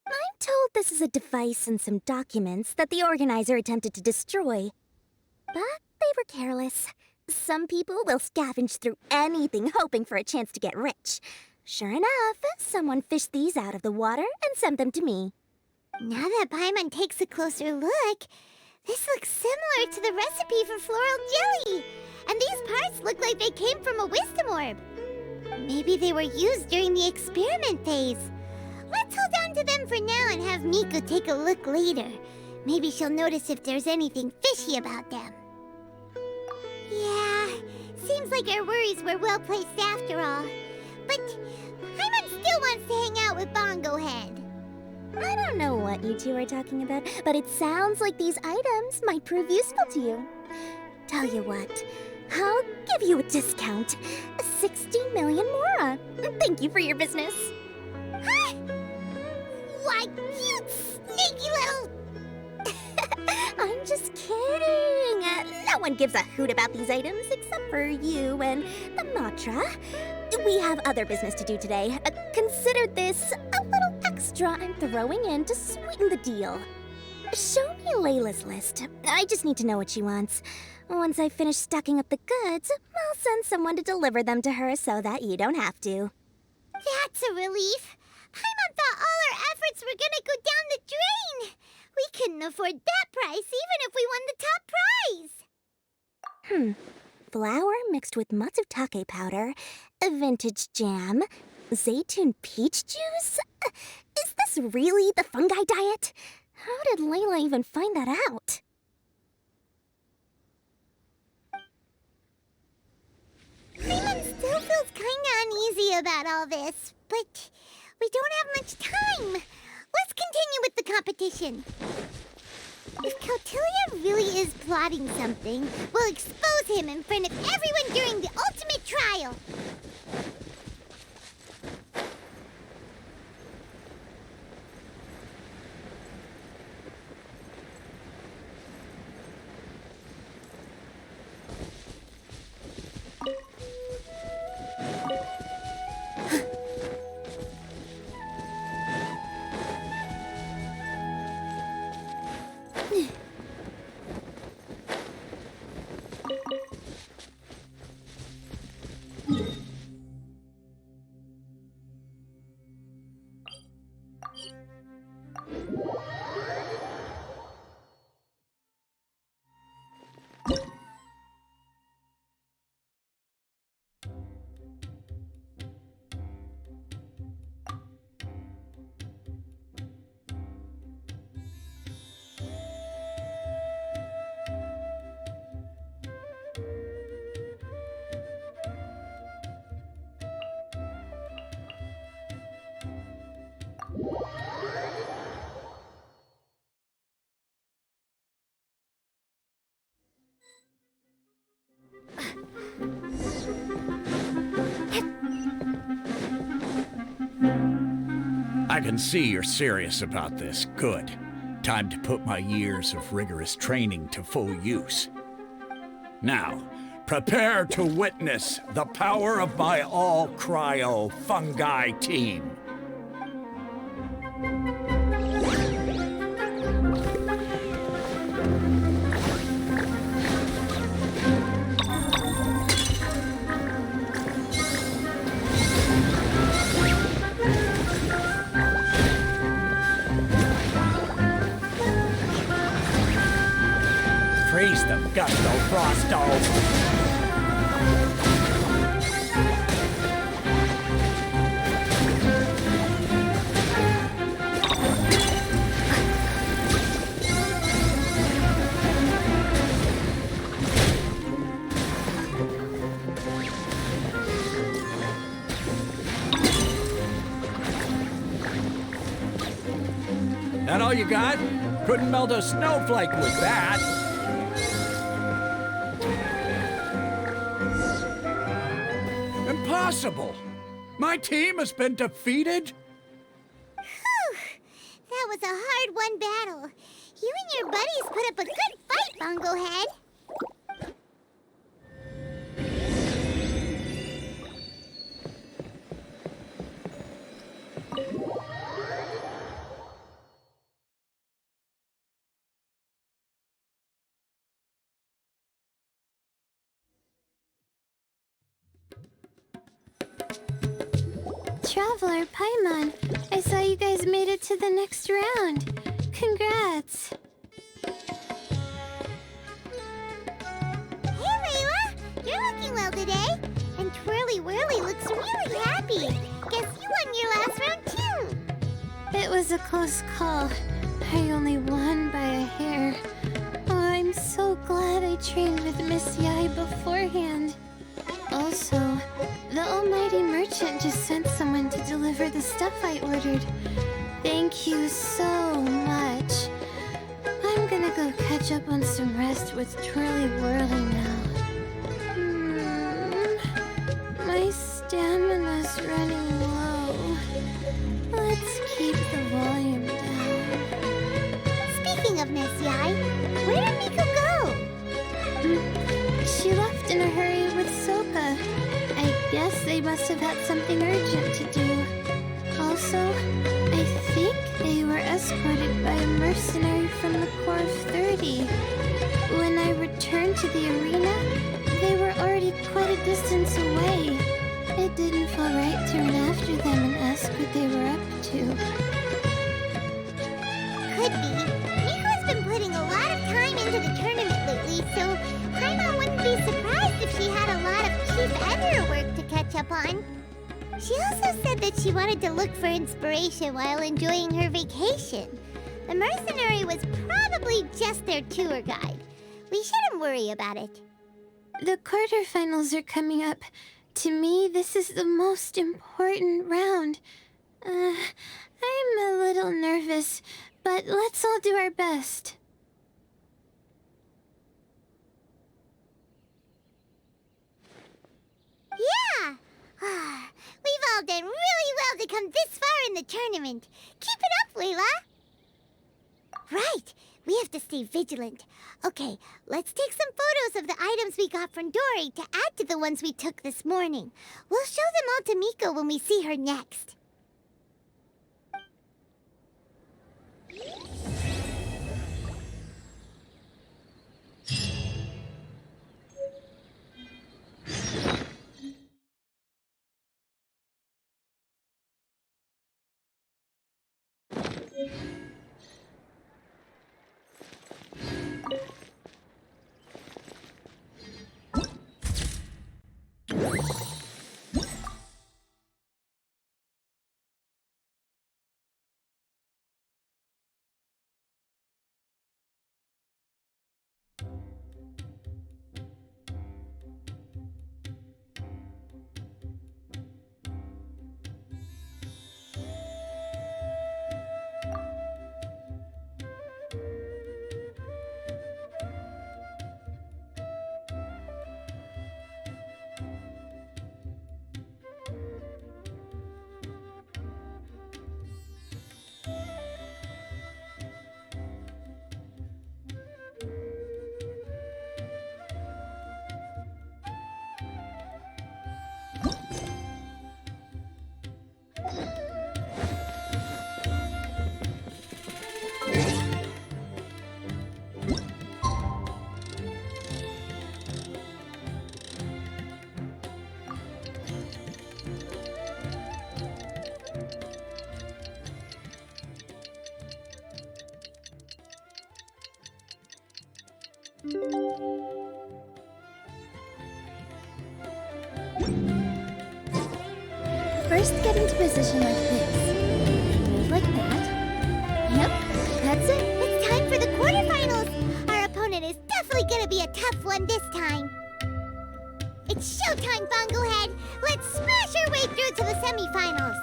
Speaker 5: I'm told this is a device and some documents that the organizer attempted to destroy. But they were careless. Some people will scavenge through anything hoping for a chance to get rich. Sure enough, someone fished these out of the water and sent them to me.
Speaker 3: Now that Paimon takes a closer look, this looks similar to the recipe for floral jelly. And these parts look like they came from a wisdom orb. Maybe they were used during the experiment phase. Let's hold on to them for now and have Miku take a look later. Maybe she'll notice if there's anything fishy about them. Yeah, seems like our worries were well placed after all. But Paimon still wants to hang out with Bongo Head.
Speaker 5: I don't know what you two are talking about, but it sounds like these items might prove useful to you. Tell you what, I'll give you a discount. 60 million mora. Thank you for your business.
Speaker 3: Huh? Why, you sneaky little...
Speaker 5: I'm just kidding. No one gives a hoot about these items except for you and the Matra. We have other business to do today. Consider this a little extra I'm throwing in to sweeten the deal. Show me Layla's list. I just need to know what she wants. Once I finish stocking up the goods, I'll send someone to deliver them to her so that you don't have to.
Speaker 3: That's a relief. Paimon thought all our efforts were gonna go down the drain. We couldn't afford that price even if we won the top prize.
Speaker 5: Flour mixed with matsutake powder, a vintage jam, zaytun peach juice? Is this really the fungi diet? How did Layla even find that out?
Speaker 3: Paimon still feels kinda uneasy about all this, but we don't have much time. Let's continue with the competition. If Kautilya really is plotting something, we'll expose him in front of everyone during the ultimate trial.
Speaker 2: I can see you're serious about this. Good. Time to put my years of rigorous training to full use. Now, prepare to witness the power of my all-cryo fungi team. Freeze them, Gusto Frosto! That all you got? Couldn't melt a snowflake with that. Impossible! My team has been defeated?
Speaker 3: Whew! That was a hard-won battle. You and your buddies put up a good fight, Bongo Head.
Speaker 7: Traveler, Paimon, I saw you guys made it to the next round. Congrats.
Speaker 3: Hey, Layla! You're looking well today. And Twirly Whirly looks really happy. Guess you won your last round, too.
Speaker 7: It was a close call. I only won by a hair. Oh, I'm so glad I trained with Miss Yai beforehand. Also, the almighty merchant just sent someone to deliver the stuff I ordered. Thank you so much. I'm gonna go catch up on some rest with Twirly Whirly now. My stamina's running low. Let's keep the volume down.
Speaker 3: Speaking of Miss Yai, where did Miko go?
Speaker 7: She left in a hurry with Soka. I guess they must have had something urgent to do. Also, I think they were escorted by a mercenary from the Corps of 30. When I returned to the arena, they were already quite a distance away. It didn't feel right to run after them and ask what they were up to.
Speaker 3: Could be. Miko's been putting a lot of time into the tournament lately, so Paimon wouldn't be surprised if she had a lot of chief editor work to catch up on. She also said that she wanted to look for inspiration while enjoying her vacation. The mercenary was probably just their tour guide. We shouldn't worry about it.
Speaker 7: The quarterfinals are coming up. To me, this is the most important round. I'm a little nervous, but let's all do our best.
Speaker 3: Yeah! We've all done really well to come this far in the tournament. Keep it up, Layla! Right! We have to stay vigilant. Okay, let's take some photos of the items we got from Dory to add to the ones we took this morning. We'll show them all to Miko when we see her next.
Speaker 5: First, get into position like this. Move like that. Yep, that's it.
Speaker 3: It's time for the quarterfinals! Our opponent is definitely gonna be a tough one this time. It's showtime, Bongo Head! Let's smash our way through to the semifinals!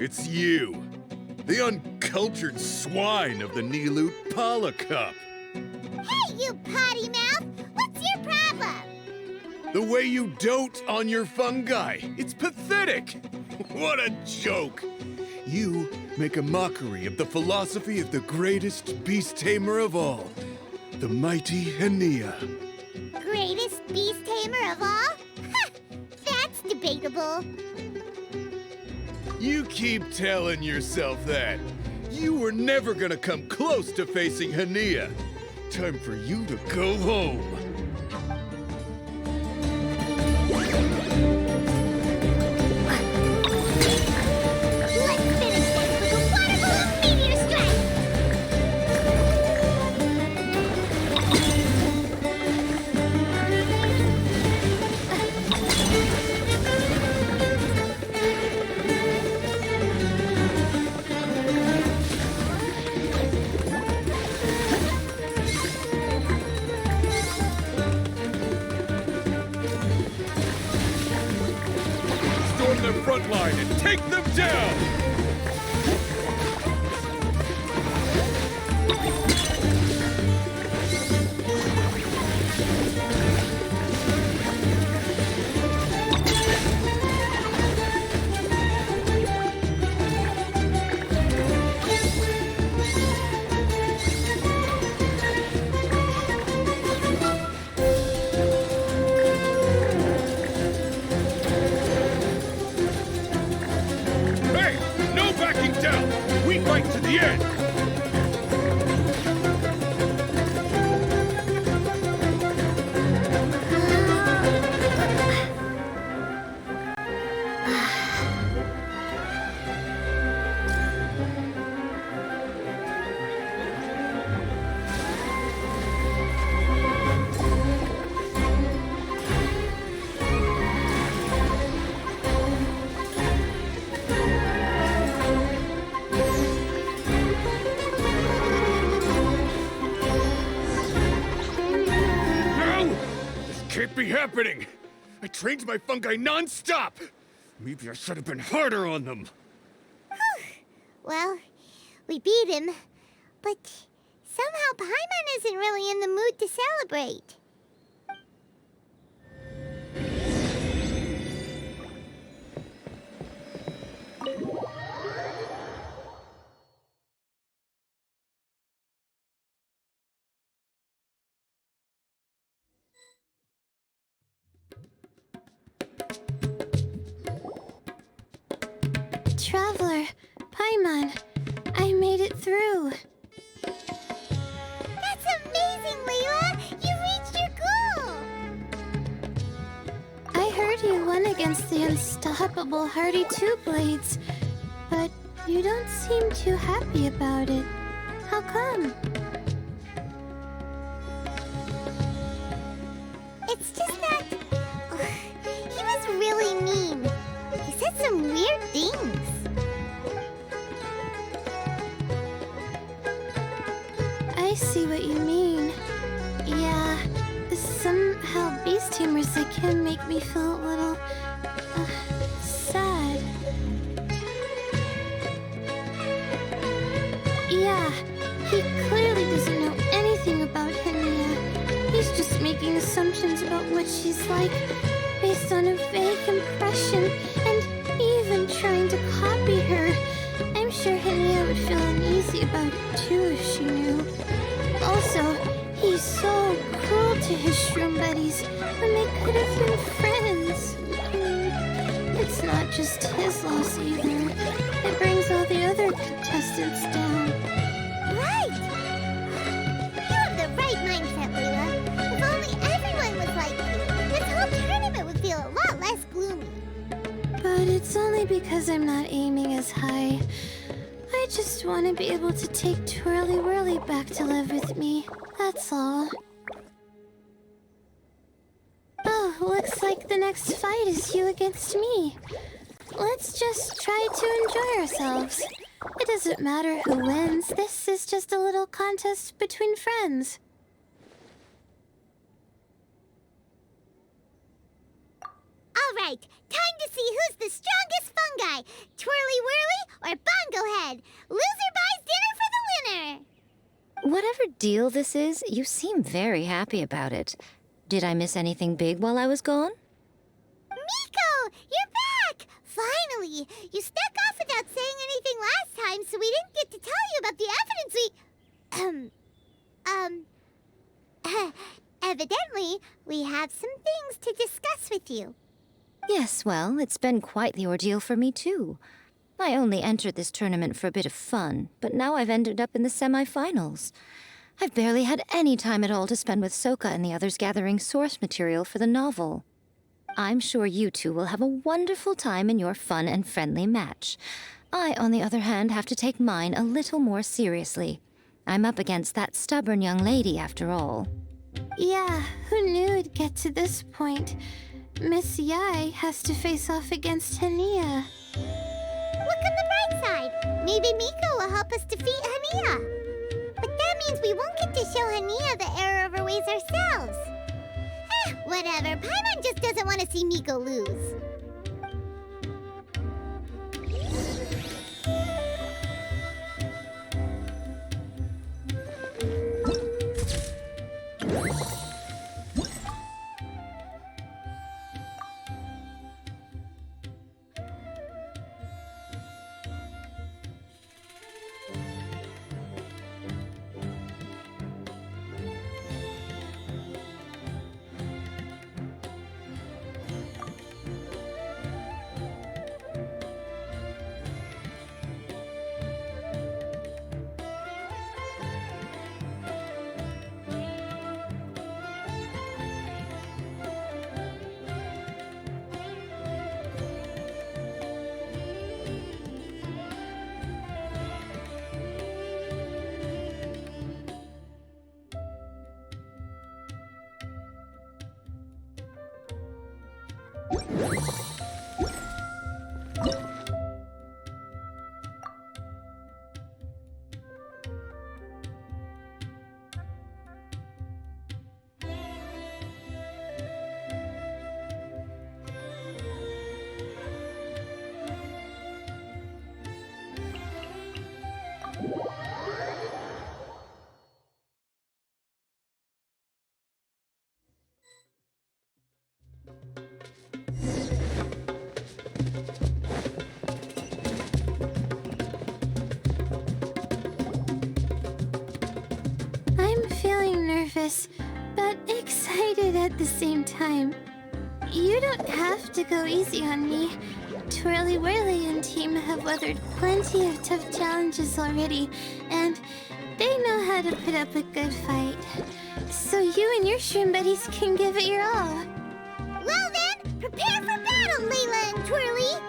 Speaker 10: It's you. The uncultured swine of the Nilut Pala Cup.
Speaker 3: Hey, you potty mouth! What's your problem?
Speaker 10: The way you dote on your fungi. It's pathetic. What a joke. You make a mockery of the philosophy of the greatest beast tamer of all, the mighty Hania.
Speaker 3: Greatest beast tamer of all? Ha! That's debatable.
Speaker 10: You keep telling yourself that. You were never gonna come close to facing Hania. Time for you to go home.
Speaker 3: Let's finish this with a water balloon meteor strike!
Speaker 10: Storm their front line and take them down! Hey! No backing down! We fight to the end! No! This can't be happening! I trained my fungi non-stop! Maybe I should have been harder on them.
Speaker 3: Well, we beat him, but somehow Paimon isn't really in the mood to celebrate.
Speaker 7: Traveler, Paimon, I made it through.
Speaker 3: That's amazing, Leela! You reached your goal!
Speaker 7: I heard you won against the unstoppable Hardy Two Blades, but you don't seem too happy about it. How come?
Speaker 3: It's just that... he was really mean. He said some weird things.
Speaker 7: I see what you mean. Yeah, somehow beast tamers like him make me feel a little... sad. Yeah, he clearly doesn't know anything about Henia. He's just making assumptions about what she's like based on a vague impression and even trying to copy her. I'm sure Henia would feel uneasy about it too if she knew. Also, he's so cruel to his shroom buddies when they could have been friends. It's not just his loss either. It brings all the other contestants down.
Speaker 3: Right! You have the right mindset, Leela. If only everyone was like you, this whole tournament would feel a lot less gloomy.
Speaker 7: But it's only because I'm not aiming as high. I just want to be able to take Twirly Whirly back to live with me. That's all. Oh, looks like the next fight is you against me. Let's just try to enjoy ourselves. It doesn't matter who wins. This is just a little contest between friends.
Speaker 3: All right, time to see who's the strongest fungi, Twirly Whirly or Bongo Head. Loser buys dinner for the winner.
Speaker 6: Whatever deal this is, you seem very happy about it. Did I miss anything big while I was gone?
Speaker 3: Miko, you're back! Finally! You snuck off without saying anything last time, so we didn't get to tell you about the evidence evidently, we have some things to discuss with you.
Speaker 6: Yes, well, it's been quite the ordeal for me, too. I only entered this tournament for a bit of fun, but now I've ended up in the semi-finals. I've barely had any time at all to spend with Soka and the others gathering source material for the novel. I'm sure you two will have a wonderful time in your fun and friendly match. I, on the other hand, have to take mine a little more seriously. I'm up against that stubborn young lady, after all.
Speaker 7: Yeah, who knew it'd get to this point? Miss Yai has to face off against Hania.
Speaker 3: Look on the bright side. Maybe Miko will help us defeat Hania. But that means we won't get to show Hania the error of her ways ourselves. Whatever. Paimon just doesn't want to see Miko lose.
Speaker 7: But excited at the same time. You don't have to go easy on me. Twirly Whirly and team have weathered plenty of tough challenges already, and they know how to put up a good fight. So you and your shroom buddies can give it your all.
Speaker 3: Well then, prepare for battle, Layla and Twirly!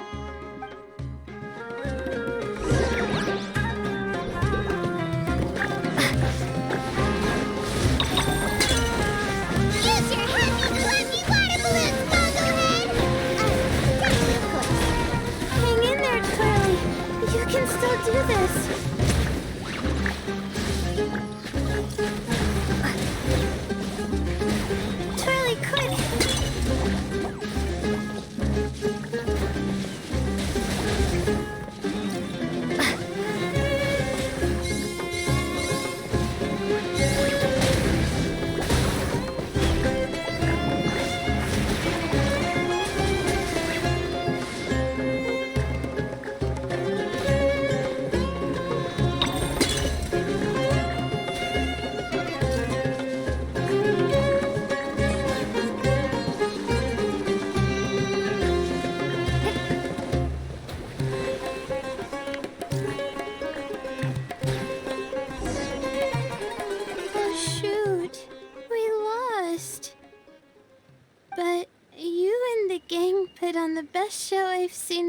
Speaker 7: Do this. Twirly, quick!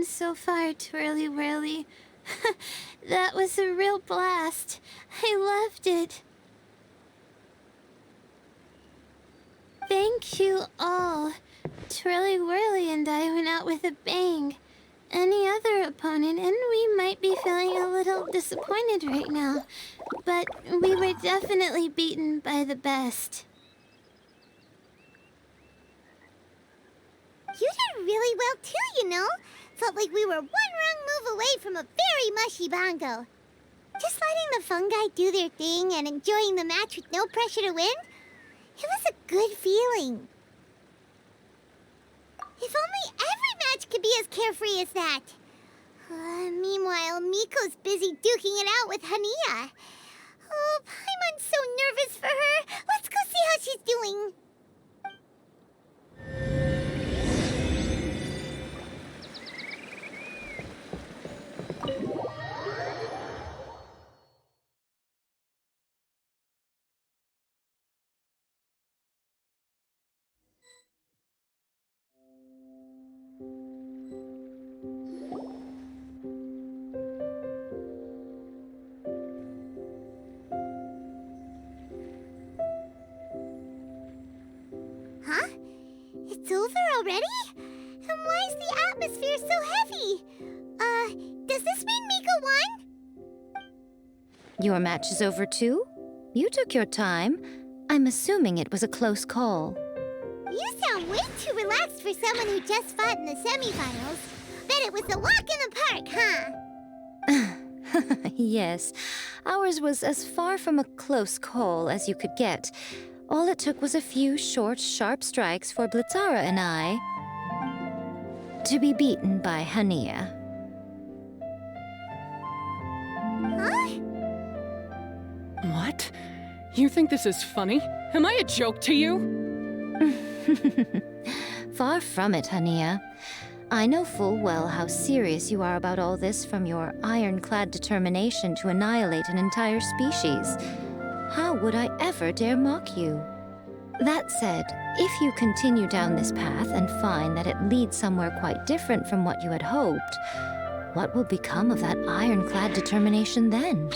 Speaker 7: So far, Twirly Whirly. That was a real blast. I loved it. Thank you all. Twirly Whirly and I went out with a bang. Any other opponent, and we might be feeling a little disappointed right now, but we were definitely beaten by the best.
Speaker 3: You did really well too, you know. Felt like we were one wrong move away from a very mushy bongo. Just letting the fungi do their thing and enjoying the match with no pressure to win, it was a good feeling. If only every match could be as carefree as that. Meanwhile, Miko's busy duking it out with Hania. Oh, Paimon's so nervous for her. Let's go see how she's doing. Huh? It's over already? And why is the atmosphere so heavy? Does this mean Miko won?
Speaker 6: Your match is over too? You took your time. I'm assuming it was a close call.
Speaker 3: You sound way too relaxed for someone who just fought in the semifinals. Bet it was a walk in the park, huh?
Speaker 6: Yes, ours was as far from a close call as you could get. All it took was a few short, sharp strikes for Blitzara and I to be beaten by Hania.
Speaker 3: Huh?
Speaker 8: What? You think this is funny? Am I a joke to you?
Speaker 6: Far from it, Hania. I know full well how serious you are about all this, from your ironclad determination to annihilate an entire species. How would I ever dare mock you? That said, if you continue down this path and find that it leads somewhere quite different from what you had hoped, what will become of that ironclad determination then?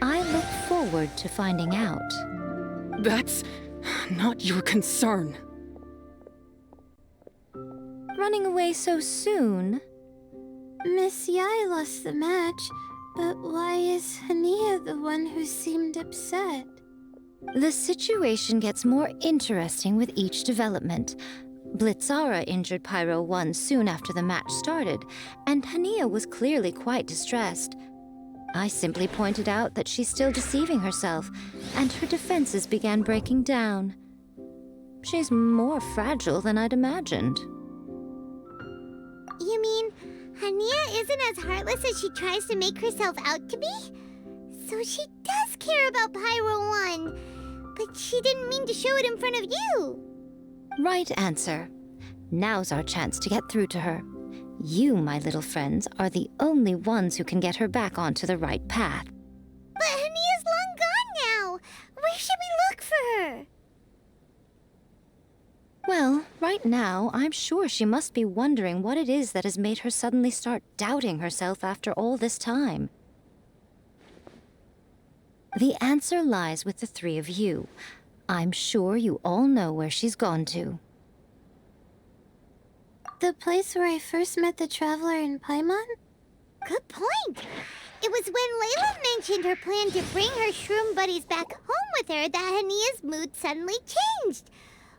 Speaker 6: I look forward to finding out.
Speaker 8: That's not your concern.
Speaker 6: Running away so soon?
Speaker 7: Miss Yai lost the match, but why is Hania the one who seemed upset?
Speaker 6: The situation gets more interesting with each development. Blitzara injured Pyro 1 soon after the match started, and Hania was clearly quite distressed. I simply pointed out that she's still deceiving herself, and her defenses began breaking down. She's more fragile than I'd imagined.
Speaker 3: You mean Hania isn't as heartless as she tries to make herself out to be? So she does care about Pyro 1, but she didn't mean to show it in front of you.
Speaker 6: Right answer. Now's our chance to get through to her. You, my little friends, are the only ones who can get her back onto the right path.
Speaker 3: But Hania's long gone now. Where should we look for her?
Speaker 6: Well, right now, I'm sure she must be wondering what it is that has made her suddenly start doubting herself after all this time. The answer lies with the three of you. I'm sure you all know where she's gone to.
Speaker 7: The place where I first met the Traveler in Paimon?
Speaker 3: Good point. It was when Layla mentioned her plan to bring her shroom buddies back home with her that Hania's mood suddenly changed.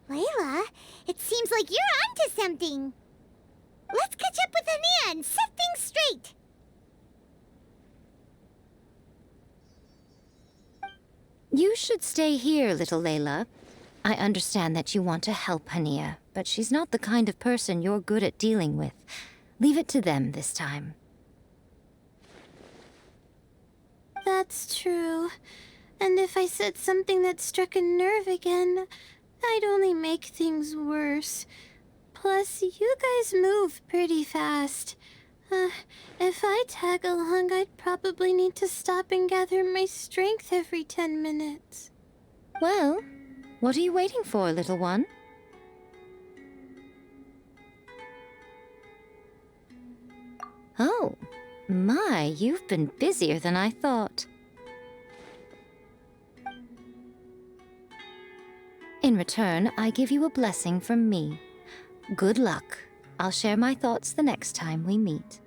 Speaker 3: Layla, it seems like you're onto something. Let's catch up with Hania and set things straight.
Speaker 6: You should stay here, little Layla. I understand that you want to help Hania, but she's not the kind of person you're good at dealing with. Leave it to them this time.
Speaker 7: That's true. And if I said something that struck a nerve again, I'd only make things worse. Plus, you guys move pretty fast. If I tag along, I'd probably need to stop and gather my strength every 10 minutes.
Speaker 6: Well, what are you waiting for, little one? Oh, my, you've been busier than I thought. In return, I give you a blessing from me. Good luck. I'll share my thoughts the next time we meet.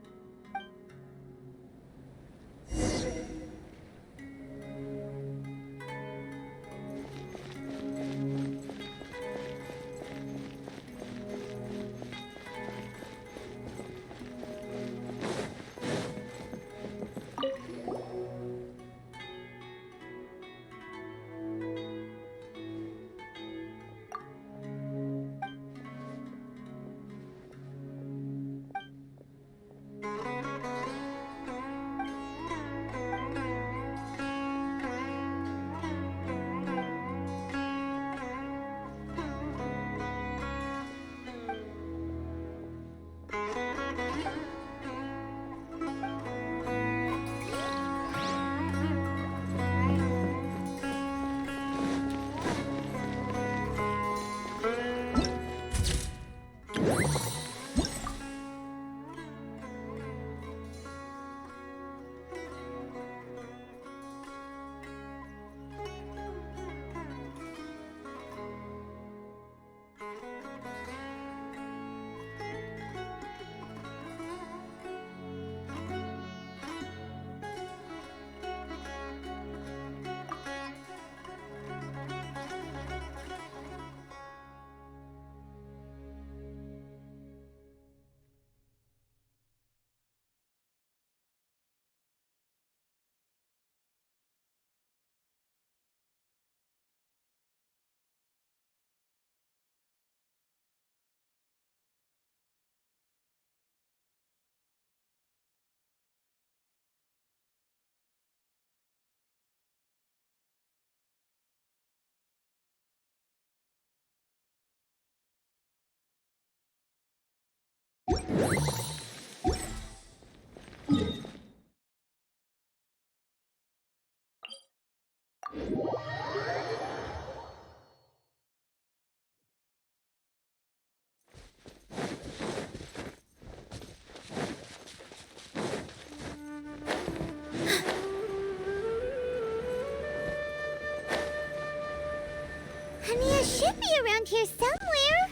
Speaker 3: Anya should be around here somewhere.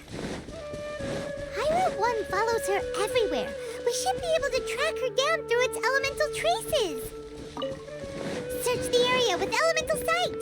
Speaker 3: Pyro 1 follows her everywhere. We should be able to track her down through its elemental traces. Search the area with elemental sight.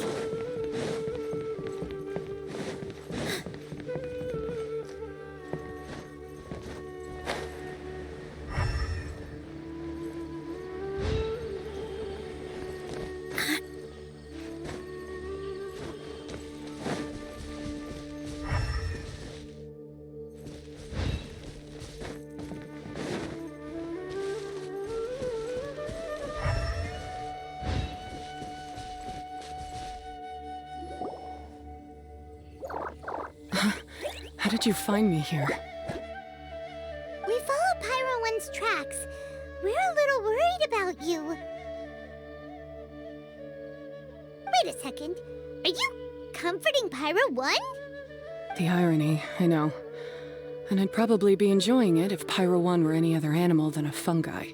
Speaker 8: How did you find me here?
Speaker 3: We follow Pyro 1's tracks. We're a little worried about you. Wait a second. Are you comforting Pyro 1?
Speaker 8: The irony, I know. And I'd probably be enjoying it if Pyro 1 were any other animal than a fungi.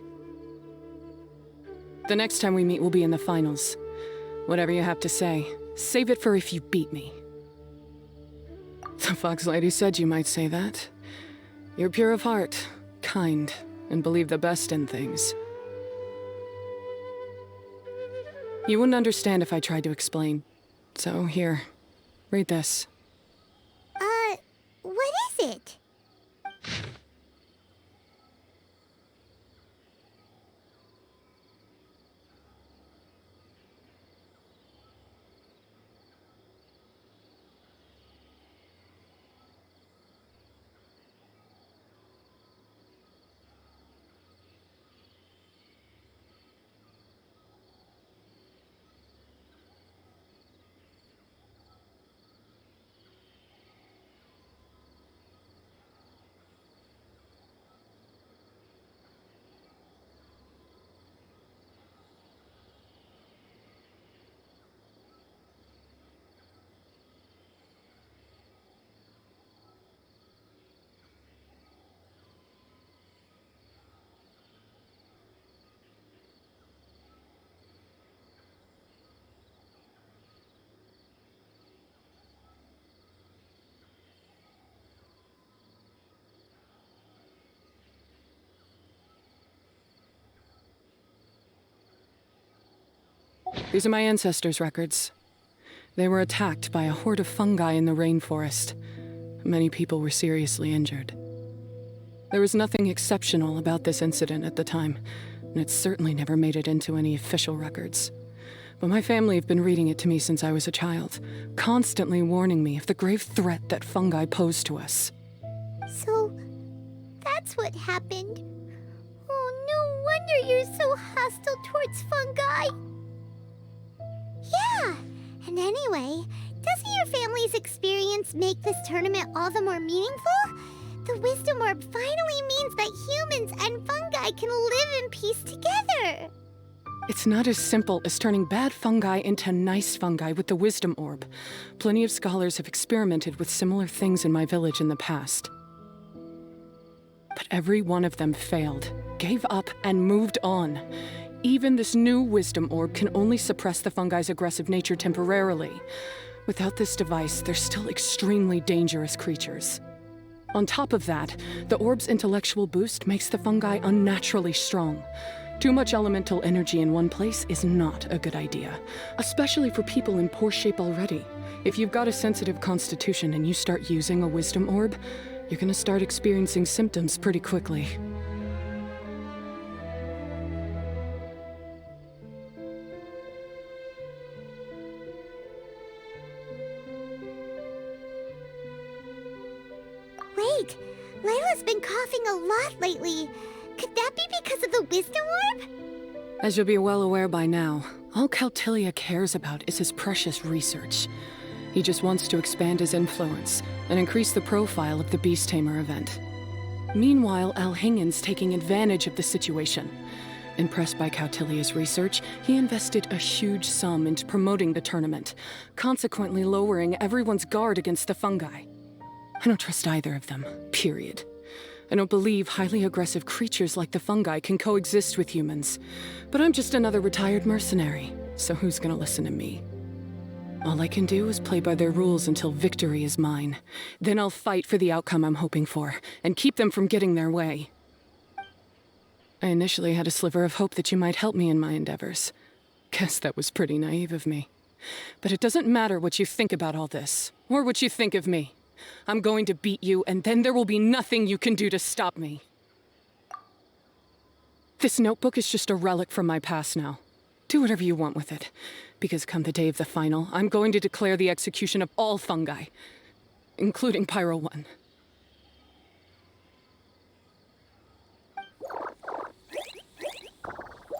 Speaker 8: The next time we meet will be in the finals. Whatever you have to say, save it for if you beat me. The Fox Lady said you might say that. You're pure of heart, kind, and believe the best in things. You wouldn't understand if I tried to explain. So here, read this.
Speaker 3: What is it?
Speaker 8: These are my ancestors' records. They were attacked by a horde of fungi in the rainforest. Many people were seriously injured. There was nothing exceptional about this incident at the time, and it certainly never made it into any official records. But my family have been reading it to me since I was a child, constantly warning me of the grave threat that fungi pose to us.
Speaker 3: So, that's what happened. Oh, no wonder you're so hostile towards fungi. Yeah, and anyway, doesn't your family's experience make this tournament all the more meaningful? The Wisdom Orb finally means that humans and fungi can live in peace together.
Speaker 8: It's not as simple as turning bad fungi into nice fungi with the Wisdom Orb. Plenty of scholars have experimented with similar things in my village in the past. But every one of them failed, gave up, and moved on. Even this new Wisdom Orb can only suppress the fungi's aggressive nature temporarily. Without this device, they're still extremely dangerous creatures. On top of that, the orb's intellectual boost makes the fungi unnaturally strong. Too much elemental energy in one place is not a good idea, especially for people in poor shape already. If you've got a sensitive constitution and you start using a Wisdom Orb, you're gonna start experiencing symptoms pretty quickly.
Speaker 3: Wait, Layla's been coughing a lot lately. Could that be because of the Wisdom Orb?
Speaker 8: As you'll be well aware by now, all Caltilia cares about is his precious research. He just wants to expand his influence and increase the profile of the Beast Tamer event. Meanwhile, Alhingen's taking advantage of the situation. Impressed by Cautilia's research, he invested a huge sum into promoting the tournament, consequently lowering everyone's guard against the fungi. I don't trust either of them, period. I don't believe highly aggressive creatures like the fungi can coexist with humans. But I'm just another retired mercenary, so who's gonna listen to me? All I can do is play by their rules until victory is mine. Then I'll fight for the outcome I'm hoping for, and keep them from getting their way. I initially had a sliver of hope that you might help me in my endeavors. Guess that was pretty naive of me. But it doesn't matter what you think about all this, or what you think of me. I'm going to beat you, and then there will be nothing you can do to stop me. This notebook is just a relic from my past now. Do whatever you want with it, because come the day of the final, I'm going to declare the execution of all fungi, including Pyro 1.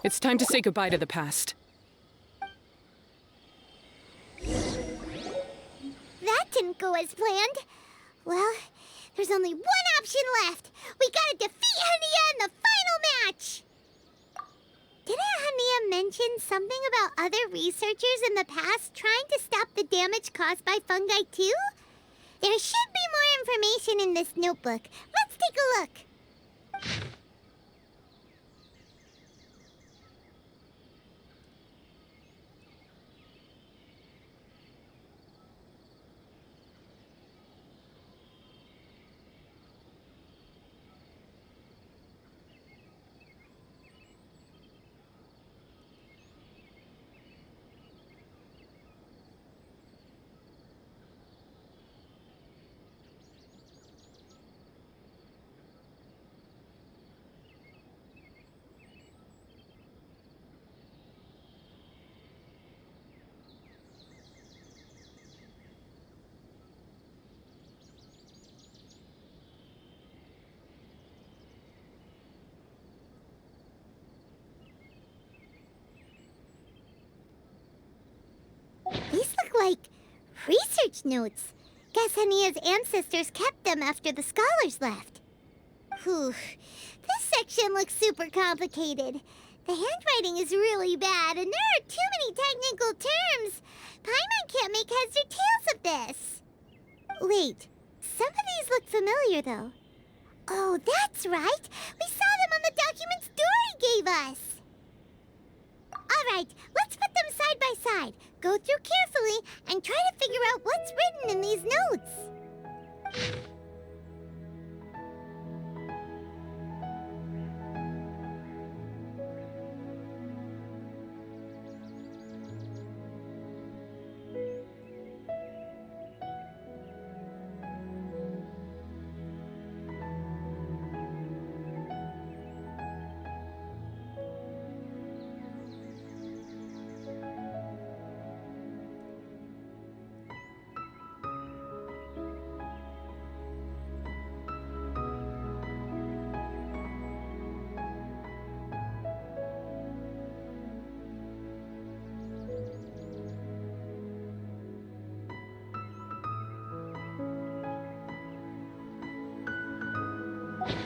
Speaker 8: It's time to say goodbye to the past.
Speaker 3: That didn't go as planned. Well, there's only one option left. We gotta defeat Hania in the final match! Didn't Hania mention something about other researchers in the past trying to stop the damage caused by fungi too? There should be more information in this notebook. Let's take a look. These look like research notes. Guess Hania's ancestors kept them after the scholars left. Whew. This section looks super complicated. The handwriting is really bad, and there are too many technical terms. Paimon can't make heads or tails of this. Wait, some of these look familiar, though. Oh, that's right. We saw them on the documents Dory gave us. All right, let's put them side by side. Go through carefully and try to figure out what's written in these notes.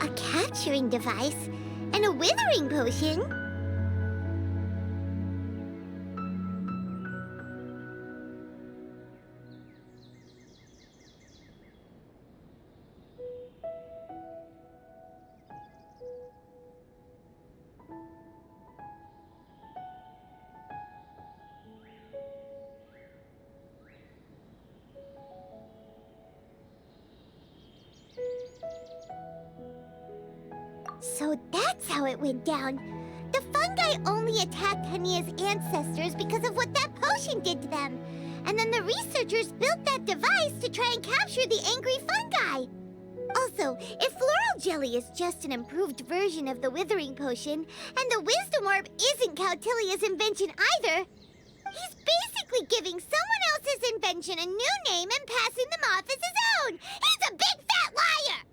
Speaker 3: A capturing device and a withering potion? So that's how it went down. The fungi only attacked Hania's ancestors because of what that potion did to them. And then the researchers built that device to try and capture the angry fungi. Also, if floral jelly is just an improved version of the withering potion, and the wisdom orb isn't Cautilia's invention either, he's basically giving someone else's invention a new name and passing them off as his own. He's a big fat liar!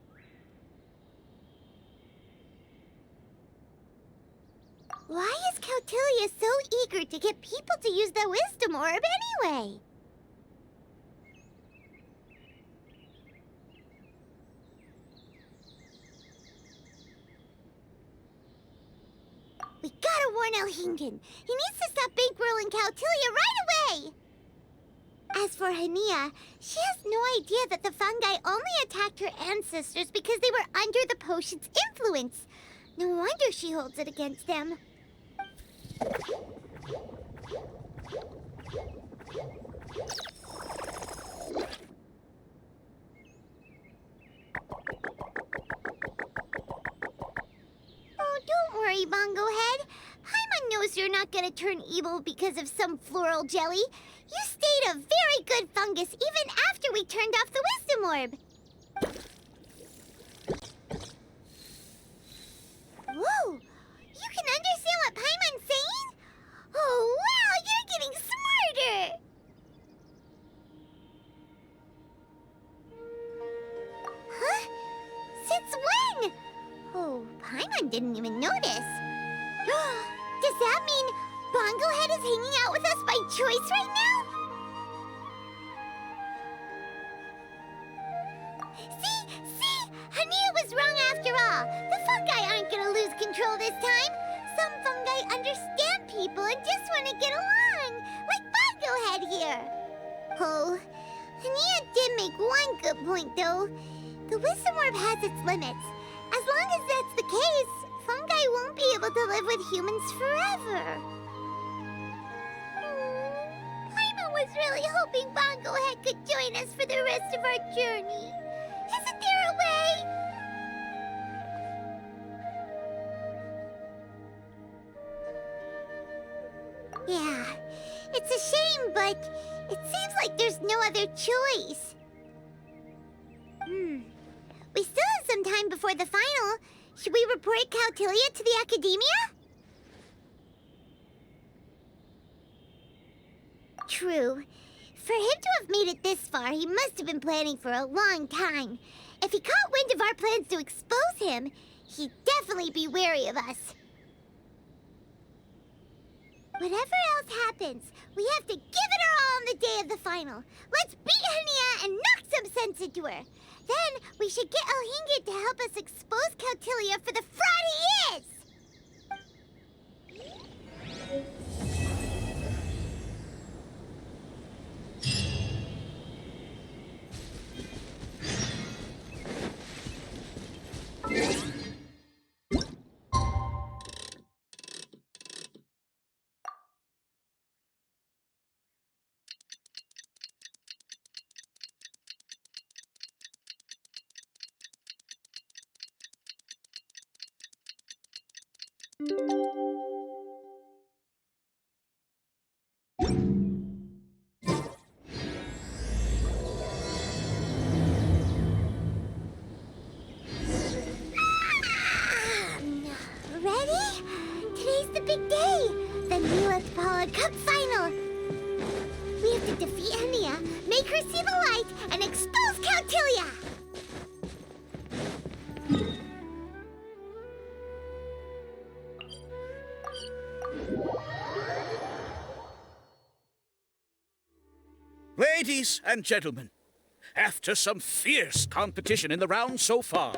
Speaker 3: Why is Cautilia so eager to get people to use the wisdom orb anyway? We gotta warn Elhingen. He needs to stop bankrolling Kautilya right away! As for Hania, she has no idea that the fungi only attacked her ancestors because they were under the potion's influence. No wonder she holds it against them. Oh, don't worry, Bongo Head. Paimon knows you're not gonna turn evil because of some floral jelly. You stayed a very good fungus even after we turned off the wisdom orb. Whoa! You can understand what Paimon's saying? Oh, wow! You're getting smarter! Huh? Since when? Oh, Paimon didn't even notice. Does that mean Bongo Head is hanging out with us by choice right now? See? Hania was wrong after all. The fungi aren't gonna lose control this time. Some fungi understand people and just want to get along, like Bongo Head here. Oh, Hania did make one good point, though. The wisdom orb has its limits. As long as that's the case, fungi won't be able to live with humans forever. Paimon was really hoping Bongo Head could join us for the rest of our journey. Isn't there a way? Yeah, it's a shame, but it seems like there's no other choice. We still have some time before the final. Should we report Kautilya to the Academia? True. For him to have made it this far, he must have been planning for a long time. If he caught wind of our plans to expose him, he'd definitely be wary of us. Whatever else happens, we have to give it our all on the day of the final. Let's beat Hania and knock some sense into her. Then we should get Elhingen to help us expose Kautilya for the fraud he is! Ready? Today's the big day! The Neelith Paula Cup Final! We have to defeat Hania, make her see the light, and expose Kautilya!
Speaker 2: Ladies and gentlemen, after some fierce competition in the round so far,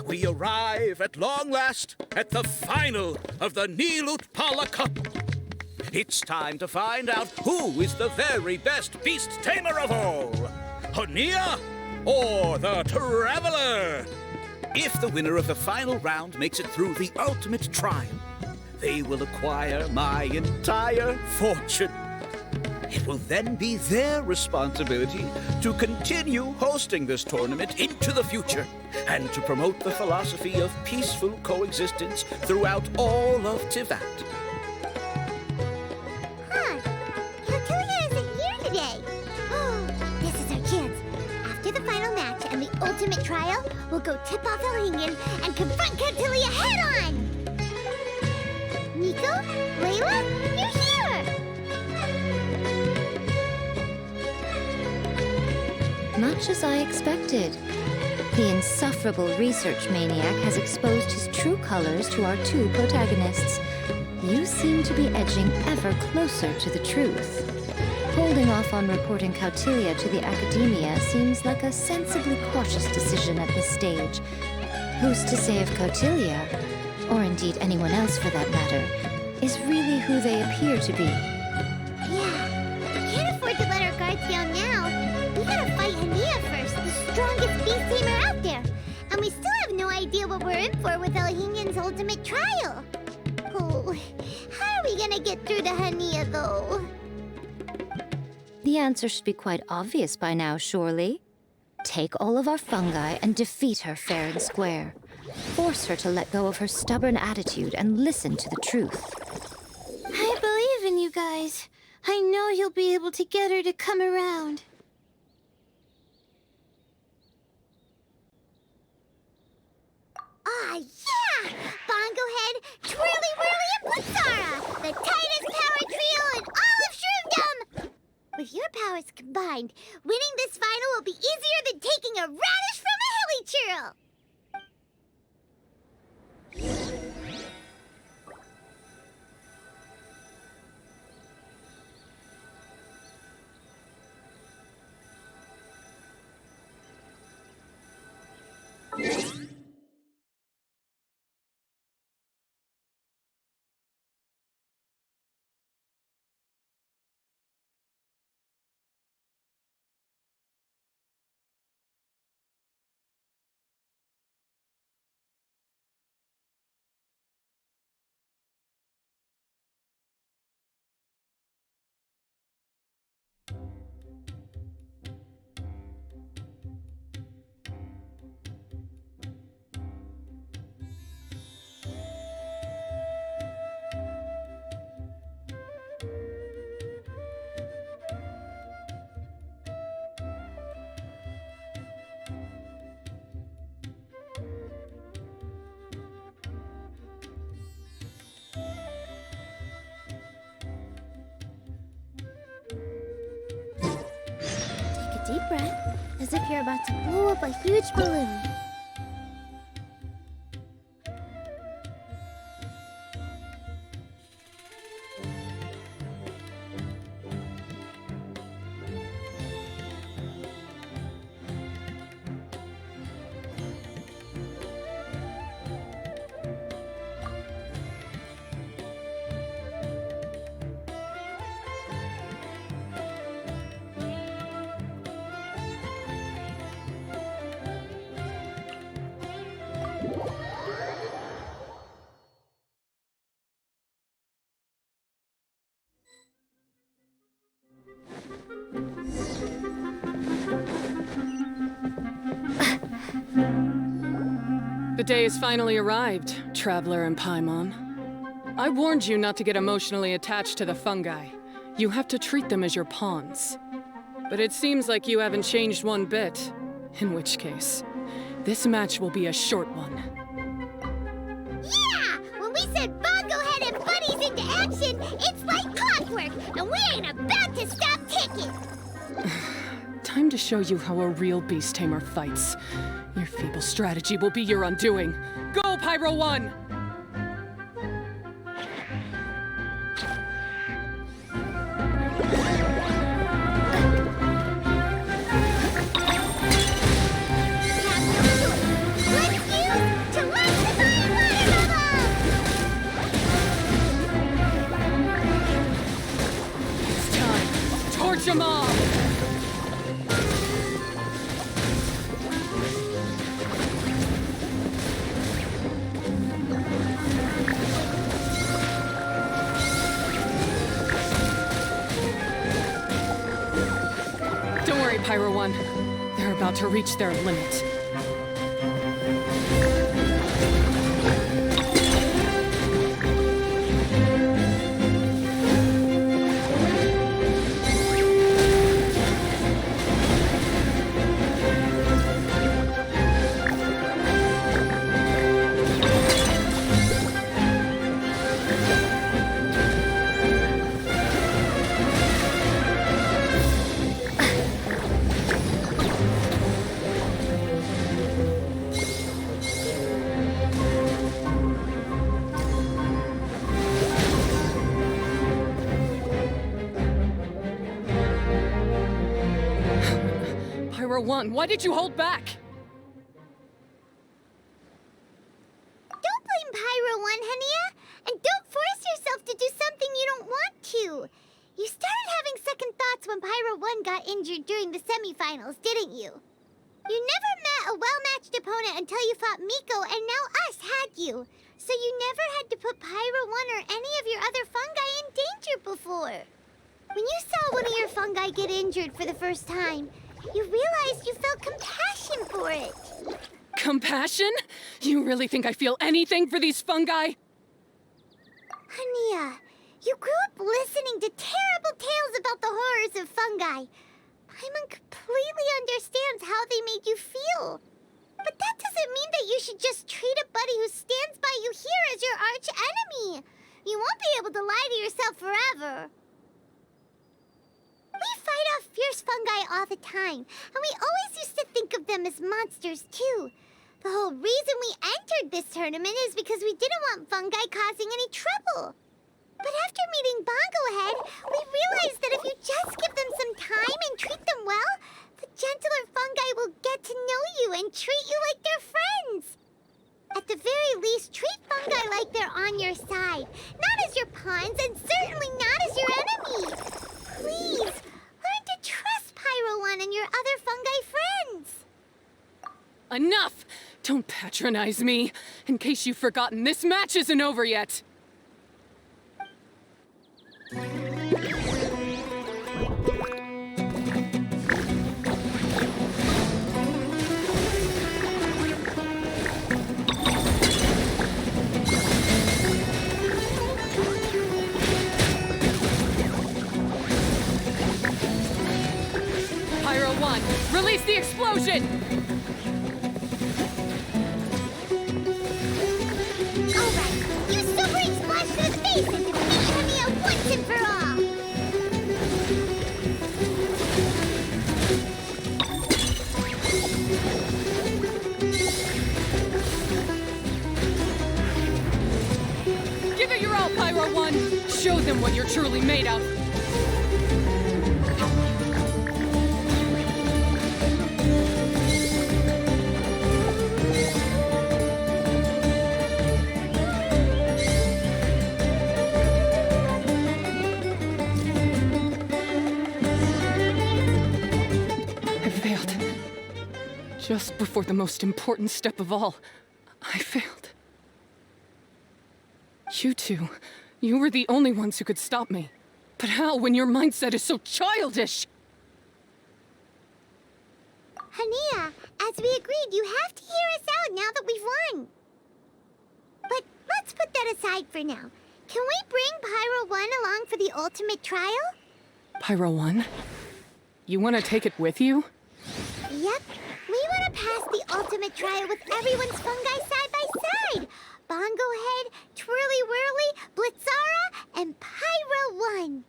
Speaker 2: we arrive at long last at the final of the Neelith Paula Cup. It's time to find out who is the very best beast tamer of all, Hania or the Traveler. If the winner of the final round makes it through the ultimate trial, they will acquire my entire fortune. It will then be their responsibility to continue hosting this tournament into the future and to promote the philosophy of peaceful coexistence throughout all of Tivat.
Speaker 3: Huh. Kautilya isn't here today. Oh, this is our chance. After the final match and the ultimate trial, we'll go tip off Elhingen and confront Kautilya head-on! Nico? Layla? You're here!
Speaker 6: Much as I expected. The insufferable research maniac has exposed his true colors to our two protagonists. You seem to be edging ever closer to the truth. Holding off on reporting Kautilya to the Academia seems like a sensibly cautious decision at this stage. Who's to say if Kautilya, or indeed anyone else for that matter, is really who they appear to be.
Speaker 3: Yeah, we can't afford to let our guards down now. We gotta fight Hania first, the strongest beast tamer out there. And we still have no idea what we're in for with Elhingen's ultimate trial. Oh, how are we gonna get through to Hania, though?
Speaker 6: The answer should be quite obvious by now, surely. Take all of our fungi and defeat her fair and square. Force her to let go of her stubborn attitude and listen to the truth.
Speaker 7: I believe in you guys. I know you'll be able to get her to come around.
Speaker 3: Ah, yeah! Bongo Head, Twirly Whirly, and Blitzara! The tightest power trio in all of Shroomdom! With your powers combined, winning this final will be easier than taking a radish from a hilly churl! Deep breath, as if you're about to blow up a huge balloon.
Speaker 8: The day has finally arrived, Traveler and Paimon. I warned you not to get emotionally attached to the fungi. You have to treat them as your pawns. But it seems like you haven't changed one bit. In which case, this match will be a short one.
Speaker 3: Yeah! When we send Bongo Head and buddies into action, it's like clockwork, and we ain't about to stop ticking!
Speaker 8: Time to show you how a real beast tamer fights. Your feeble strategy will be your undoing. Go, Pyro 1! It's time. Torch 'em all! Pyro 1. They're about to reach their limit. Pyro 1, why did you hold back?
Speaker 3: Don't blame Pyro 1, Hania! And don't force yourself to too. You started having second thoughts when Pyro 1 got injured during the semifinals, didn't you? You never met a well-matched opponent until you fought Miko, and now us had you. So you never had to put Pyro 1 or any of your other fungi in danger before. When you saw one of your fungi get injured for the first time, you realized you felt compassion for it.
Speaker 8: Compassion? You really think I feel anything for these fungi?
Speaker 3: Hania, you grew up listening to terrible tales about the horrors of fungi. Paimon completely understands how they made you feel. But that doesn't mean that you should just treat a buddy who stands by you here as your arch enemy. You won't be able to lie to yourself forever. We fight off fierce fungi all the time, and we always used to think of them as monsters too. The whole reason we entered this tournament is because we didn't want fungi causing any trouble. But after meeting Bongo Head, we realized that if you just give them some time and treat them well, the gentler fungi will get to know you and treat you like their friends. At the very least, treat fungi like they're on your side, not as your pawns and certainly not as your enemy. Please, learn to trust Pyro 1 and your other fungi friends.
Speaker 8: Enough! Don't patronize me. In case you've forgotten, this match isn't over yet. Pyro 1, release the explosion!
Speaker 3: Alright, use Super Splash to the face and defeat Hania once and for all!
Speaker 8: Give it your all, Pyro 1! Show them what you're truly made of! Just before the most important step of all, I failed. You two, you were the only ones who could stop me. But how when your mindset is so childish?
Speaker 3: Hania, as we agreed, you have to hear us out now that we've won. But let's put that aside for now. Can we bring Pyro 1 along for the ultimate trial?
Speaker 8: Pyro 1? You want to take it with you?
Speaker 3: Yep. We want to pass the ultimate trial with everyone's fungi side by side. Bongo Head, Twirly Whirly, Blitzara, and Pyro 1.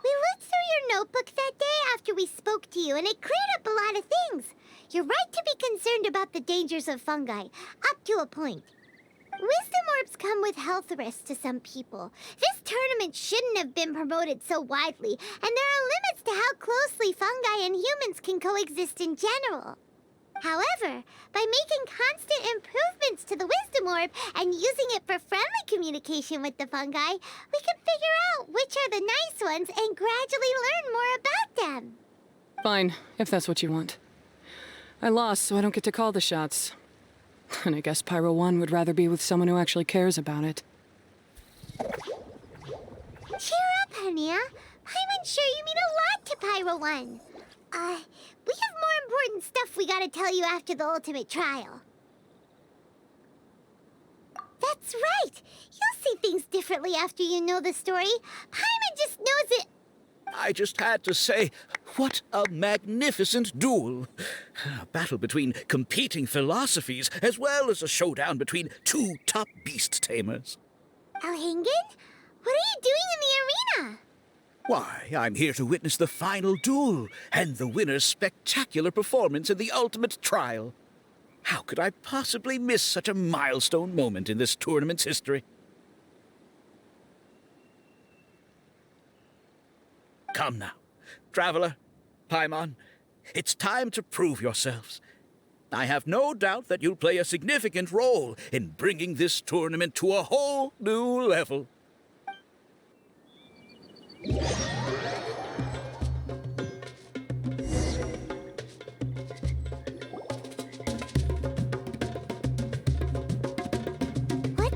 Speaker 3: We looked through your notebook that day after we spoke to you, and it cleared up a lot of things. You're right to be concerned about the dangers of fungi, up to a point. Wisdom orbs come with health risks to some people. This tournament shouldn't have been promoted so widely, and there are limits to how closely fungi and humans can coexist in general. However, by making constant improvements to the Wisdom Orb and using it for friendly communication with the fungi, we can figure out which are the nice ones and gradually learn more about them.
Speaker 8: Fine, if that's what you want. I lost, so I don't get to call the shots. And I guess Pyro 1 would rather be with someone who actually cares about it.
Speaker 3: Cheer up, Hania. I'm sure you mean a lot to Pyro 1. We have more important stuff we gotta tell you after the ultimate trial. That's right! You'll see things differently after you know the story. Paimon just knows it.
Speaker 2: I just had to say, what a magnificent duel. A battle between competing philosophies, as well as a showdown between two top beast tamers.
Speaker 3: Alhingen? What are you doing in the arena?
Speaker 2: Why, I'm here to witness the final duel and the winner's spectacular performance in the ultimate trial. How could I possibly miss such a milestone moment in this tournament's history? Come now, Traveler, Paimon, it's time to prove yourselves. I have no doubt that you'll play a significant role in bringing this tournament to a whole new level.
Speaker 3: What's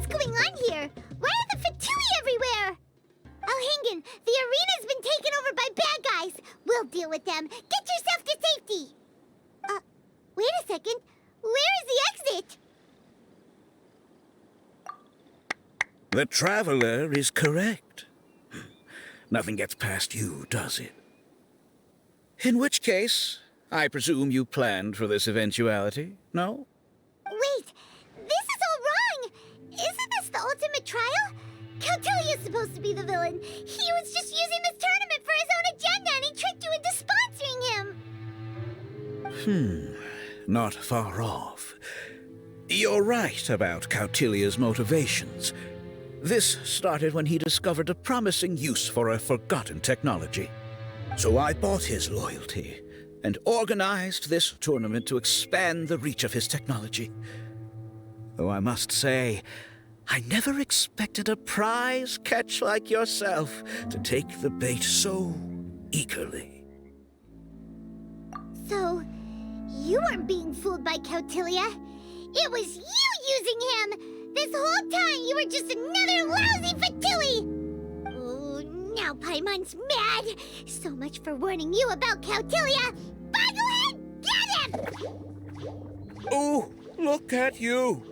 Speaker 3: going on here? Why are the Fatui everywhere? Alhingen, the arena's been taken over by bad guys. We'll deal with them. Get yourself to safety. Wait a second. Where is the exit?
Speaker 2: The Traveler is correct. Nothing gets past you, does it? In which case, I presume you planned for this eventuality, no?
Speaker 3: Wait, this is all wrong. Isn't this the ultimate trial? Cautilia's supposed to be the villain. He was just using this tournament for his own agenda and he tricked you into sponsoring him.
Speaker 2: Not far off. You're right about Cautilia's motivations. This started when he discovered a promising use for a forgotten technology. So I bought his loyalty and organized this tournament to expand the reach of his technology. Though I must say, I never expected a prize catch like yourself to take the bait so eagerly.
Speaker 3: So, you weren't being fooled by Cautilia. It was you using him! This whole time you were just another lousy Fatui! Oh, now Paimon's mad! So much for warning you about Cautilia! Boglehead, get him!
Speaker 2: Oh, look at you!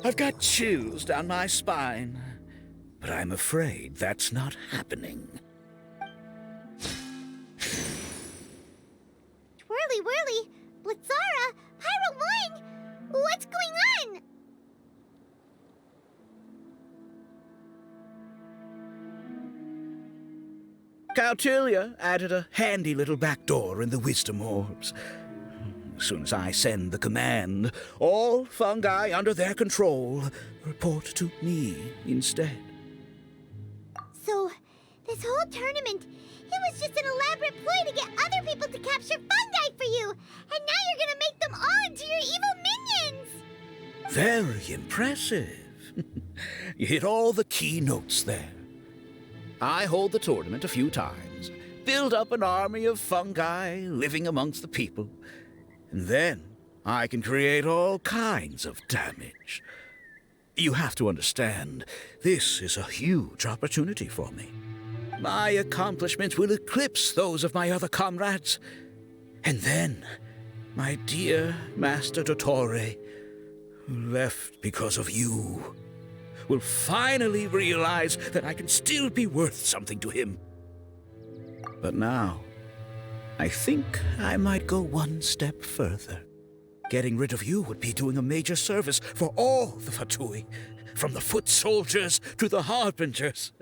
Speaker 2: I've got chills down my spine. But I'm afraid that's not happening.
Speaker 3: Twirly whirly, Blitzara, Pyro Wine! What's going on?
Speaker 2: Cautilia added a handy little back door in the wisdom orbs. As soon as I send the command, all fungi under their control report to me instead.
Speaker 3: So, this whole tournament, it was just an elaborate ploy to get other people to capture fungi for you! And now you're gonna make them all into your evil minions!
Speaker 2: Very impressive. You hit all the key notes there. I hold the tournament a few times, build up an army of fungi living amongst the people, and then I can create all kinds of damage. You have to understand, this is a huge opportunity for me. My accomplishments will eclipse those of my other comrades. And then, my dear Master Dottore, who left because of you, will finally realize that I can still be worth something to him. But now, I think I might go one step further. Getting rid of you would be doing a major service for all the Fatui, from the foot soldiers to the harbingers.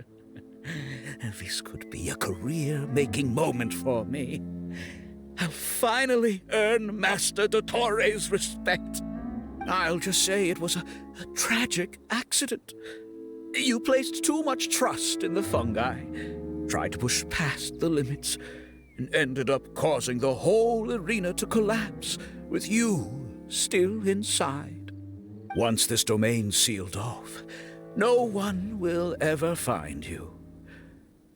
Speaker 2: And this could be a career-making moment for me. I'll finally earn Master Dottore's respect. I'll just say it was a tragic accident. You placed too much trust in the fungi, tried to push past the limits, and ended up causing the whole arena to collapse, with you still inside. Once this domain's sealed off, no one will ever find you.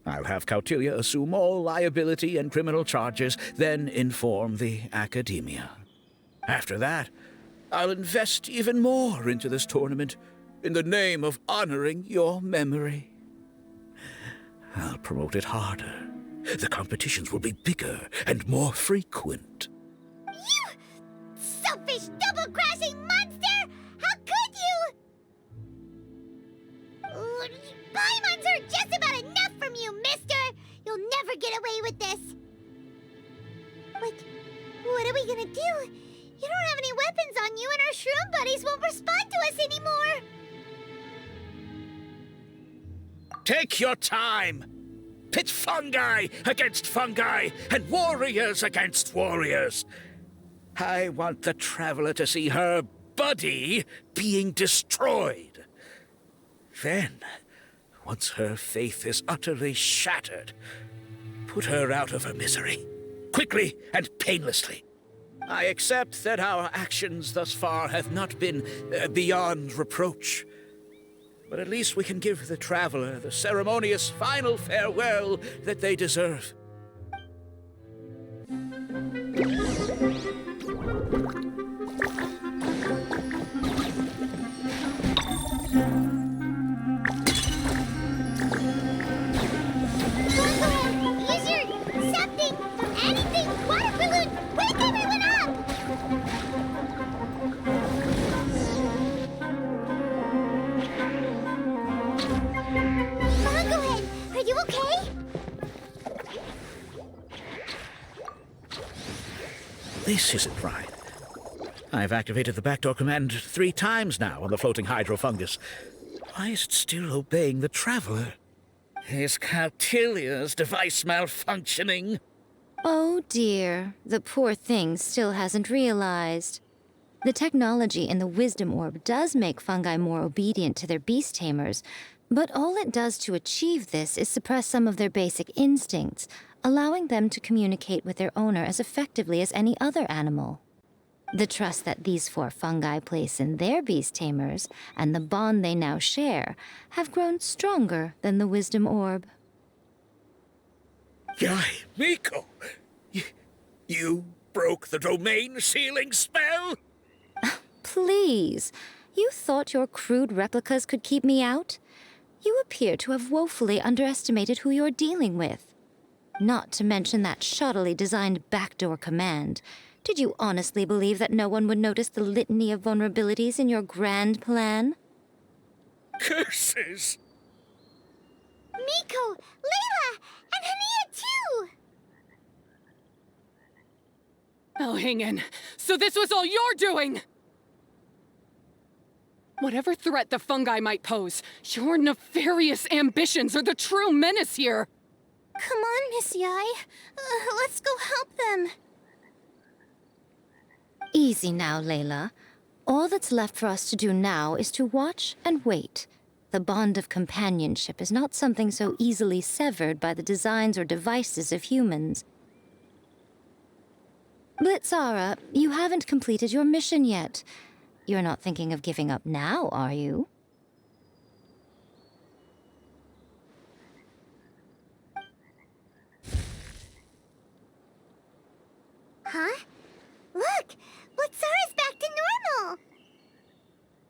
Speaker 2: I'll have Cautilia assume all liability and criminal charges, then inform the Academia. After that, I'll invest even more into this tournament in the name of honoring your memory. I'll promote it harder. The competitions will be bigger and more frequent.
Speaker 3: You selfish, double-crashing monster! How could you? Paimons are just about enough from you, mister! You'll never get away with this! What are we gonna do? You don't have any weapons on you and our shroom buddies won't respond to us anymore!
Speaker 2: Take your time! Pit fungi against fungi and warriors against warriors. I want the Traveler to see her buddy being destroyed. Then, once her faith is utterly shattered, put her out of her misery, quickly and painlessly. I accept that our actions thus far have not been beyond reproach. but at least we can give the traveler the ceremonious final farewell that they deserve.
Speaker 3: Use your something, anything, water balloon! Wake everyone up! Bongohead, are you okay?
Speaker 2: This isn't right. I've activated the backdoor command 3 times now on the floating hydrofungus. Why is it still obeying the traveler? Is Caltilia's device malfunctioning?
Speaker 6: Oh dear, the poor thing still hasn't realized. The technology in the Wisdom Orb does make fungi more obedient to their beast tamers, but all it does to achieve this is suppress some of their basic instincts, allowing them to communicate with their owner as effectively as any other animal. The trust that these 4 fungi place in their beast tamers, and the bond they now share, have grown stronger than the Wisdom Orb.
Speaker 2: Guy, Miko! You broke the domain sealing spell?
Speaker 6: Please, you thought your crude replicas could keep me out? You appear to have woefully underestimated who you're dealing with. Not to mention that shoddily designed backdoor command. Did you honestly believe that no one would notice the litany of vulnerabilities in your grand plan?
Speaker 2: Curses!
Speaker 3: Miko, Layla, and Hania too!
Speaker 8: Elhingen, so this was all you're doing! Whatever threat the fungi might pose, your nefarious ambitions are the true menace here!
Speaker 7: Come on, Miss Yai. Let's go help them.
Speaker 6: Easy now, Layla. All that's left for us to do now is to watch and wait. The bond of companionship is not something so easily severed by the designs or devices of humans. Blitzara, you haven't completed your mission yet. You're not thinking of giving up now, are you?
Speaker 3: Huh? Look! Blitzara's back to normal!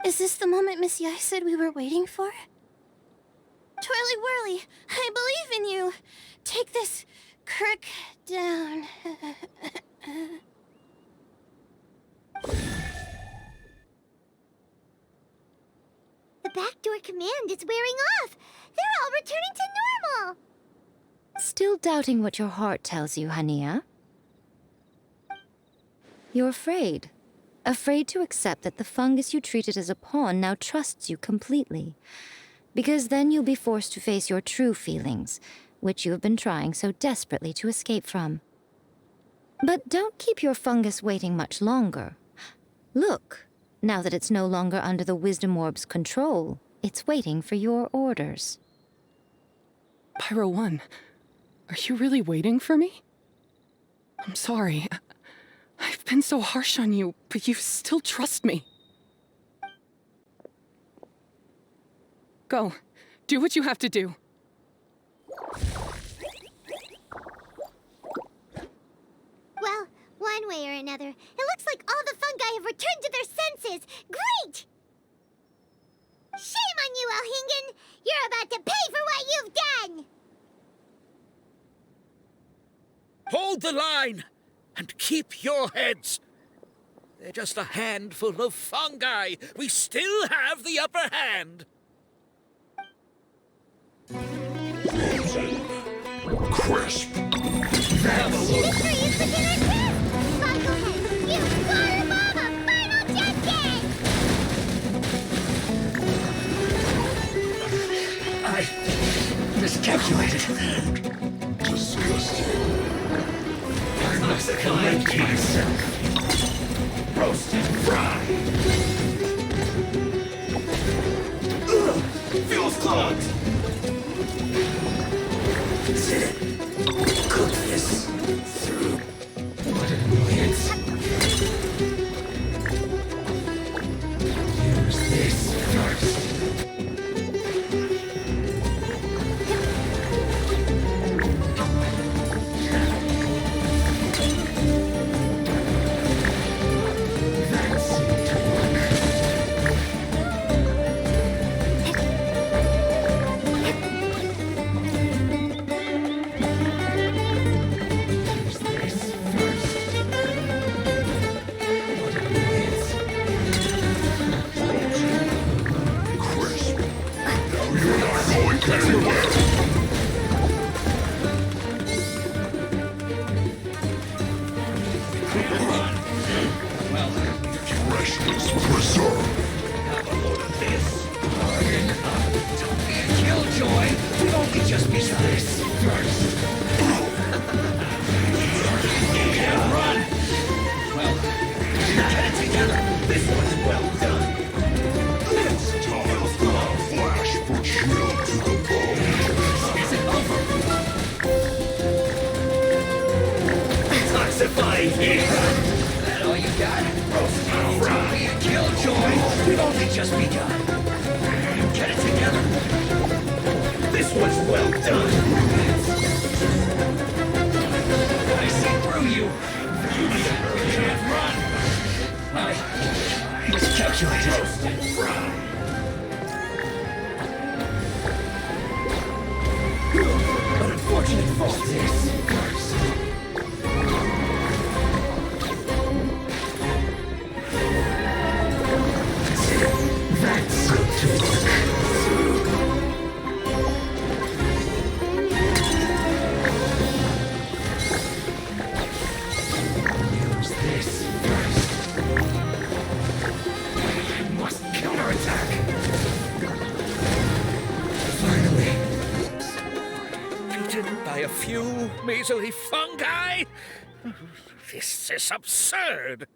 Speaker 7: Is this the moment Miss Yai said we were waiting for? Twirly Whirly, I believe in you. Take this crook down.
Speaker 3: The backdoor command is wearing off! They're all returning to normal!
Speaker 6: Still doubting what your heart tells you, Hania? You're afraid. Afraid to accept that the fungus you treated as a pawn now trusts you completely. Because then you'll be forced to face your true feelings, which you have been trying so desperately to escape from. But don't keep your fungus waiting much longer. Look, now that it's no longer under the Wisdom Orb's control, it's waiting for your orders.
Speaker 8: Pyro 1, are you really waiting for me? I'm sorry. I've been so harsh on you, but you still trust me. Go. Do what you have to do.
Speaker 3: Well, one way or another, it looks like all the fungi have returned to their senses! Great! Shame on you, Elhingen! You're about to pay for what you've done!
Speaker 2: Hold the line! And keep your heads! They're just a handful of fungi! We still have the upper hand!
Speaker 10: Crisp.
Speaker 3: Victory is within our grasp! Bongohead, you water bomb a final jet gang!
Speaker 2: I miscalculated.
Speaker 10: Disgusting.
Speaker 2: I must collect myself. Roast and fried. Ugh! Fuel's clogged! Consider cook this through. What an annoyance. Use this first.
Speaker 10: Let's move on. Freshness preserved.
Speaker 2: Have a load of this. Don't be a killjoy. We've only just begun this first. Yeah, run. Well, get it together. This one's well done.
Speaker 10: It's time for a flash for chill to the bone.
Speaker 2: Is it over? Toxifying here. That all you got? Don't be a killjoy. We've only just begun. Get it together. This was well done. I see through you. You can't run. I miscalculated. Roasted fry. An unfortunate fault is first. That's good to look. Use this first. I must counterattack. Finally. Beaten by a few measly fungi? This is absurd.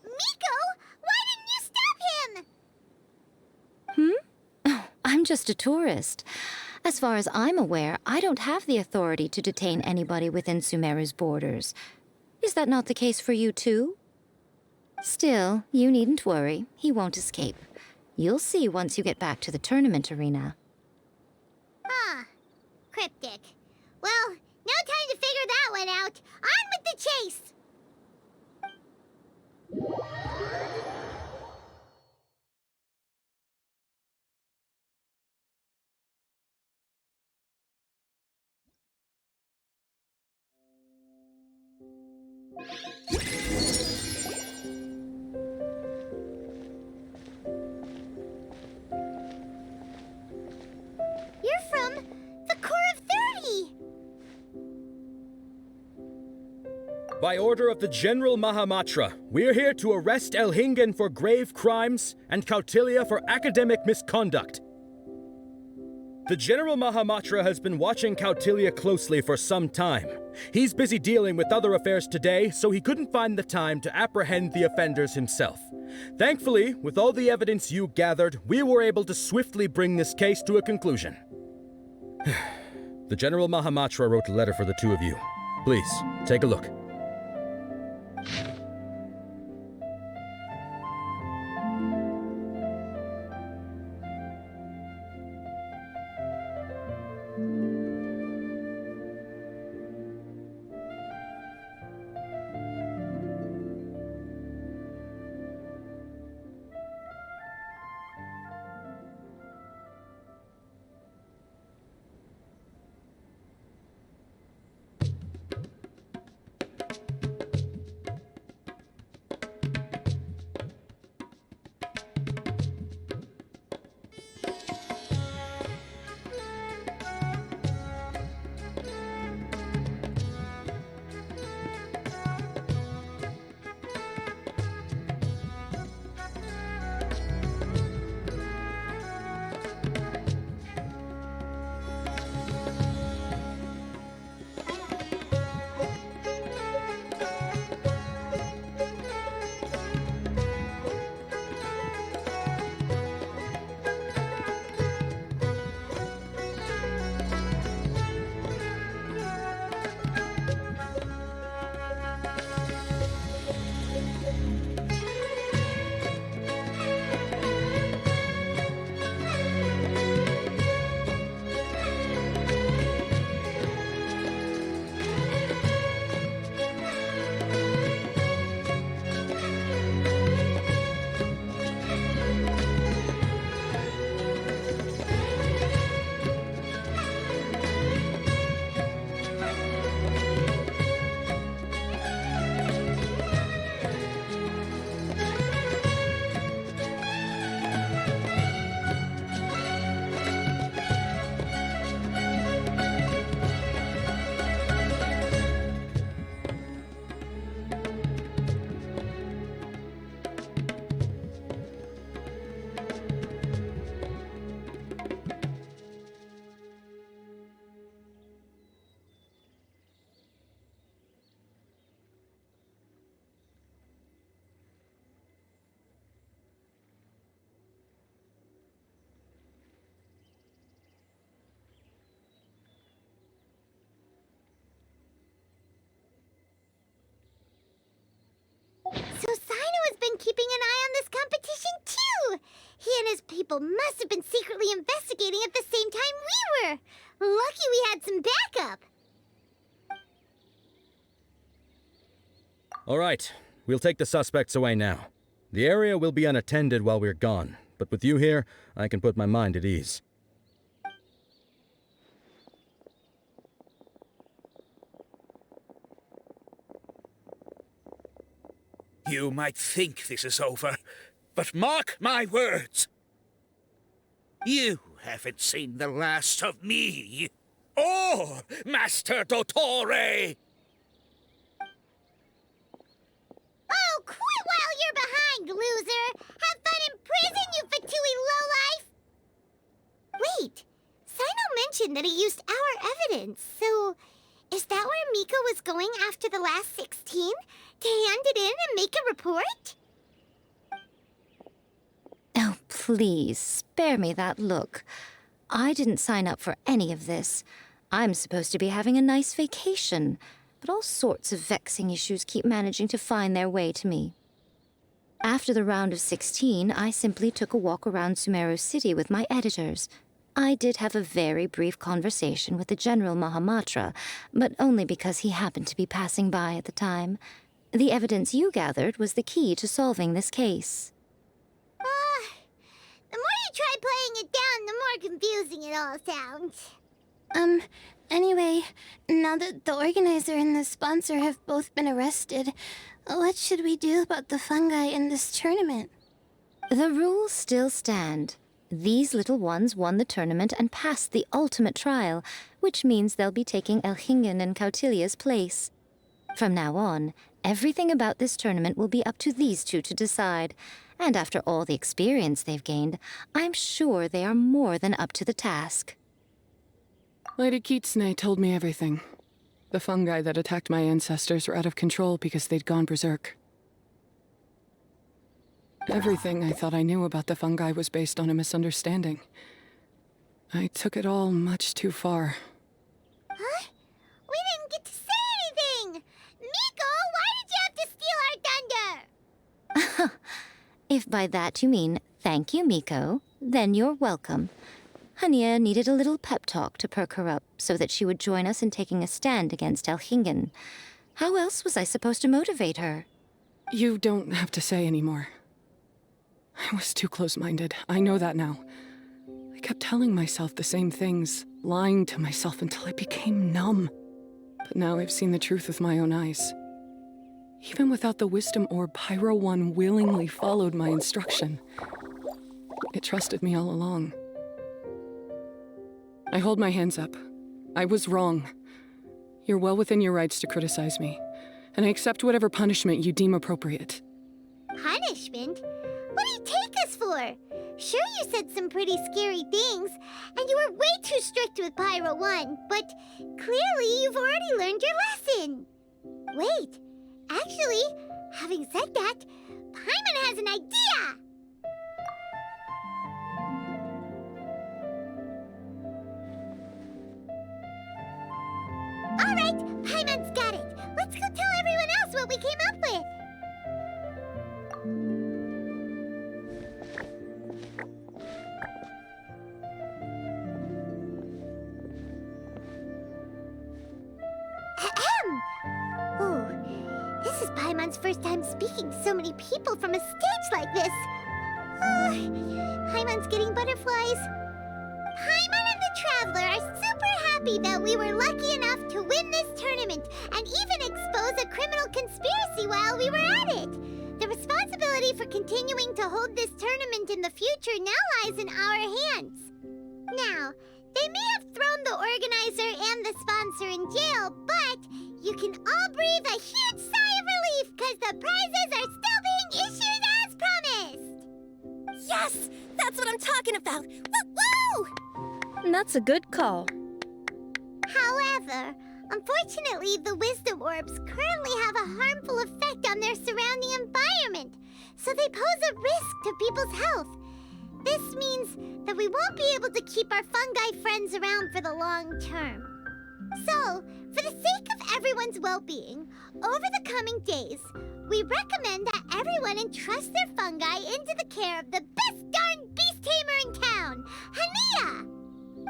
Speaker 3: Miko, why didn't you stop him?
Speaker 6: I'm just a tourist. As far as I'm aware, I don't have the authority to detain anybody within Sumeru's borders. Is that not the case for you too? Still, you needn't worry. He won't escape. You'll see once you get back to the tournament arena.
Speaker 3: Cryptic. Well, no time to figure that one out. On with the chase! You're from the Core of 30!
Speaker 11: By order of the General Mahamatra, we're here to arrest Elhingen for grave crimes and Kautilya for academic misconduct. The General Mahamatra has been watching Kautilya closely for some time. He's busy dealing with other affairs today, so he couldn't find the time to apprehend the offenders himself. Thankfully, with all the evidence you gathered, we were able to swiftly bring this case to a conclusion. The General Mahamatra wrote a letter for the two of you. Please, take a look.
Speaker 3: people must have been secretly investigating at the same time we were. Lucky we had some backup.
Speaker 11: All right, we'll take the suspects away now. The area will be unattended while we're gone, but with you here, I can put my mind at ease.
Speaker 2: You might think this is over, but mark my words. You haven't seen the last of me, or Master Dottore!
Speaker 3: Oh, quit while you're behind, loser! Have fun in prison, you fatui lowlife! Wait, Sino mentioned that he used our evidence, so is that where Miko was going after the last 16? To hand it in and make a report?
Speaker 6: Oh, please, spare me that look. I didn't sign up for any of this. I'm supposed to be having a nice vacation, but all sorts of vexing issues keep managing to find their way to me. After the round of 16, I simply took a walk around Sumeru City with my editors. I did have a very brief conversation with the General Mahamatra, but only because he happened to be passing by at the time. The evidence you gathered was the key to solving this case.
Speaker 3: The more you try playing it down, the more confusing it all sounds.
Speaker 7: Anyway, now that the organizer and the sponsor have both been arrested, what should we do about the fungi in this tournament?
Speaker 6: The rules still stand. These little ones won the tournament and passed the ultimate trial, which means they'll be taking Elhingen and Cautilia's place. From now on, everything about this tournament will be up to these two to decide. And after all the experience they've gained, I'm sure they are more than up to the task.
Speaker 8: Lady Kitsune told me everything. The fungi that attacked my ancestors were out of control because they'd gone berserk. Everything I thought I knew about the fungi was based on a misunderstanding. I took it all much too far.
Speaker 3: Huh? We didn't get to say anything! Miko, why did you have to steal our thunder?
Speaker 6: If by that you mean thank you, Miko, then you're welcome. Hania needed a little pep talk to perk her up so that she would join us in taking a stand against Elhingen. How else was I supposed to motivate her?
Speaker 8: You don't have to say anymore. I was too close-minded. I know that now. I kept telling myself the same things, lying to myself until I became numb. But now I've seen the truth with my own eyes. Even without the wisdom orb, Pyro 1 willingly followed my instruction. It trusted me all along. I hold my hands up. I was wrong. You're well within your rights to criticize me, and I accept whatever punishment you deem appropriate.
Speaker 3: Punishment? What do you take us for? Sure, you said some pretty scary things, and you were way too strict with Pyro 1, but clearly you've already learned your lesson. Wait, actually, having said that, Paimon has an idea! Alright, Paimon's got it. Let's go tell everyone else what we came up with. Ahem! Oh, this is Paimon's first time speaking to so many people from a stage like this. Paimon's getting butterflies. Paimon and the Traveler are super happy that we were lucky enough to win this tournament and even expose a criminal conspiracy while we were at it. The responsibility for continuing to hold this tournament in the future now lies in our hands. Now, they may have thrown the organizer and the sponsor in jail, but you can all breathe a huge sigh of relief because the prizes are still being issued as promised.
Speaker 5: Yes! That's what I'm talking about! Woo-woo!
Speaker 9: That's a good call.
Speaker 3: However, unfortunately, the wisdom orbs currently have a harmful effect on their surrounding environment, so they pose a risk to people's health. This means that we won't be able to keep our fungi friends around for the long term. So, for the sake of everyone's well-being, over the coming days, we recommend that everyone entrust their fungi into the care of the best darn beast tamer in town, Hania!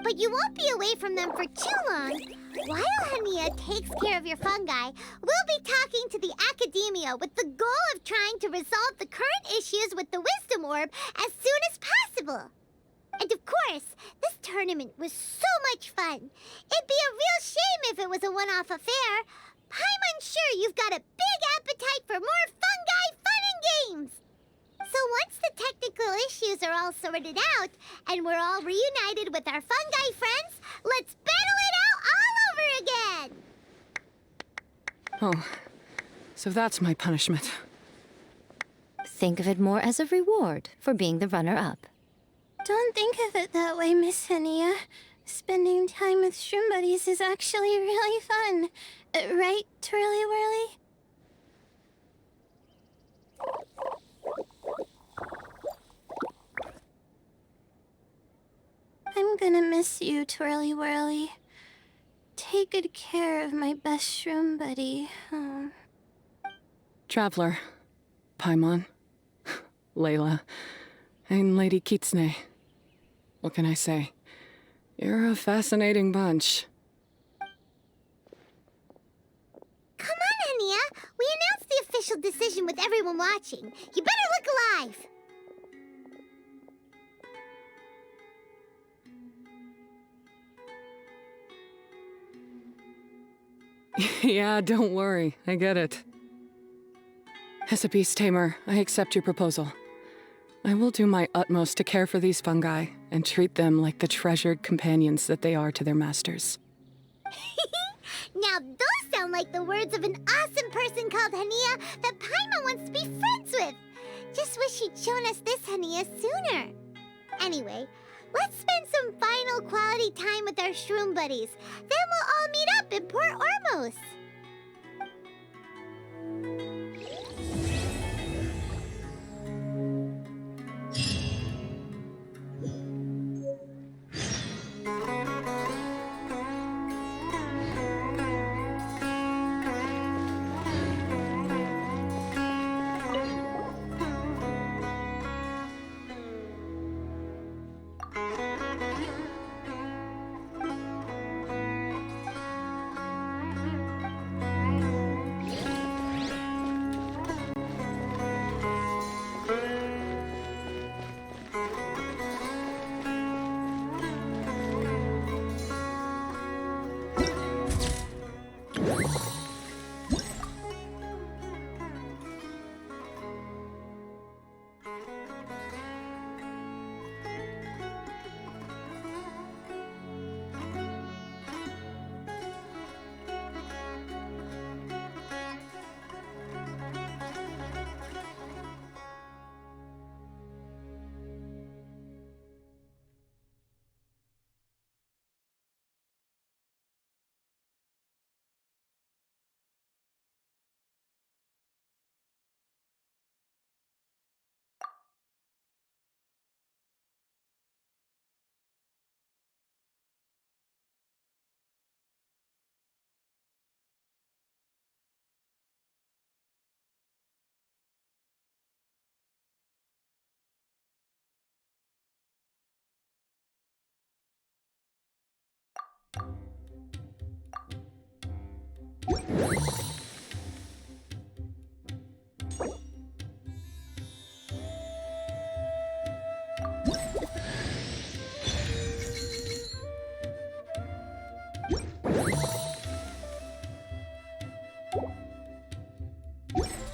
Speaker 3: But you won't be away from them for too long. While Hania takes care of your fungi, we'll be talking to the Academia with the goal of trying to resolve the current issues with the Wisdom Orb as soon as possible. And of course, this tournament was so much fun. It'd be a real shame if it was a one-off affair. I'm sure you've got a big appetite for more fungi fun and games. So once the technical issues are all sorted out, and we're all reunited with our fungi friends, let's battle it out all over again!
Speaker 8: Oh, so that's my punishment.
Speaker 6: Think of it more as a reward for being the runner-up.
Speaker 7: Don't think of it that way, Miss Hania. Spending time with shroom buddies is actually really fun. Right, Twirly Whirly? I'm gonna miss you, Twirly Whirly. Take good care of my best shroom buddy. Oh.
Speaker 8: Traveler, Paimon, Layla, and Lady Kitsune. What can I say? You're a fascinating bunch.
Speaker 3: Come on, Hania! We announced the official decision with everyone watching. You better look alive!
Speaker 8: Yeah, don't worry. I get it. As a beast tamer, I accept your proposal. I will do my utmost to care for these fungi and treat them like the treasured companions that they are to their masters.
Speaker 3: Now those sound like the words of an awesome person called Hania that Paimon wants to be friends with. Just wish she'd shown us this Hania sooner. Anyway, let's spend some final quality time with our shroom buddies. Then we'll all meet up in Port Ormos.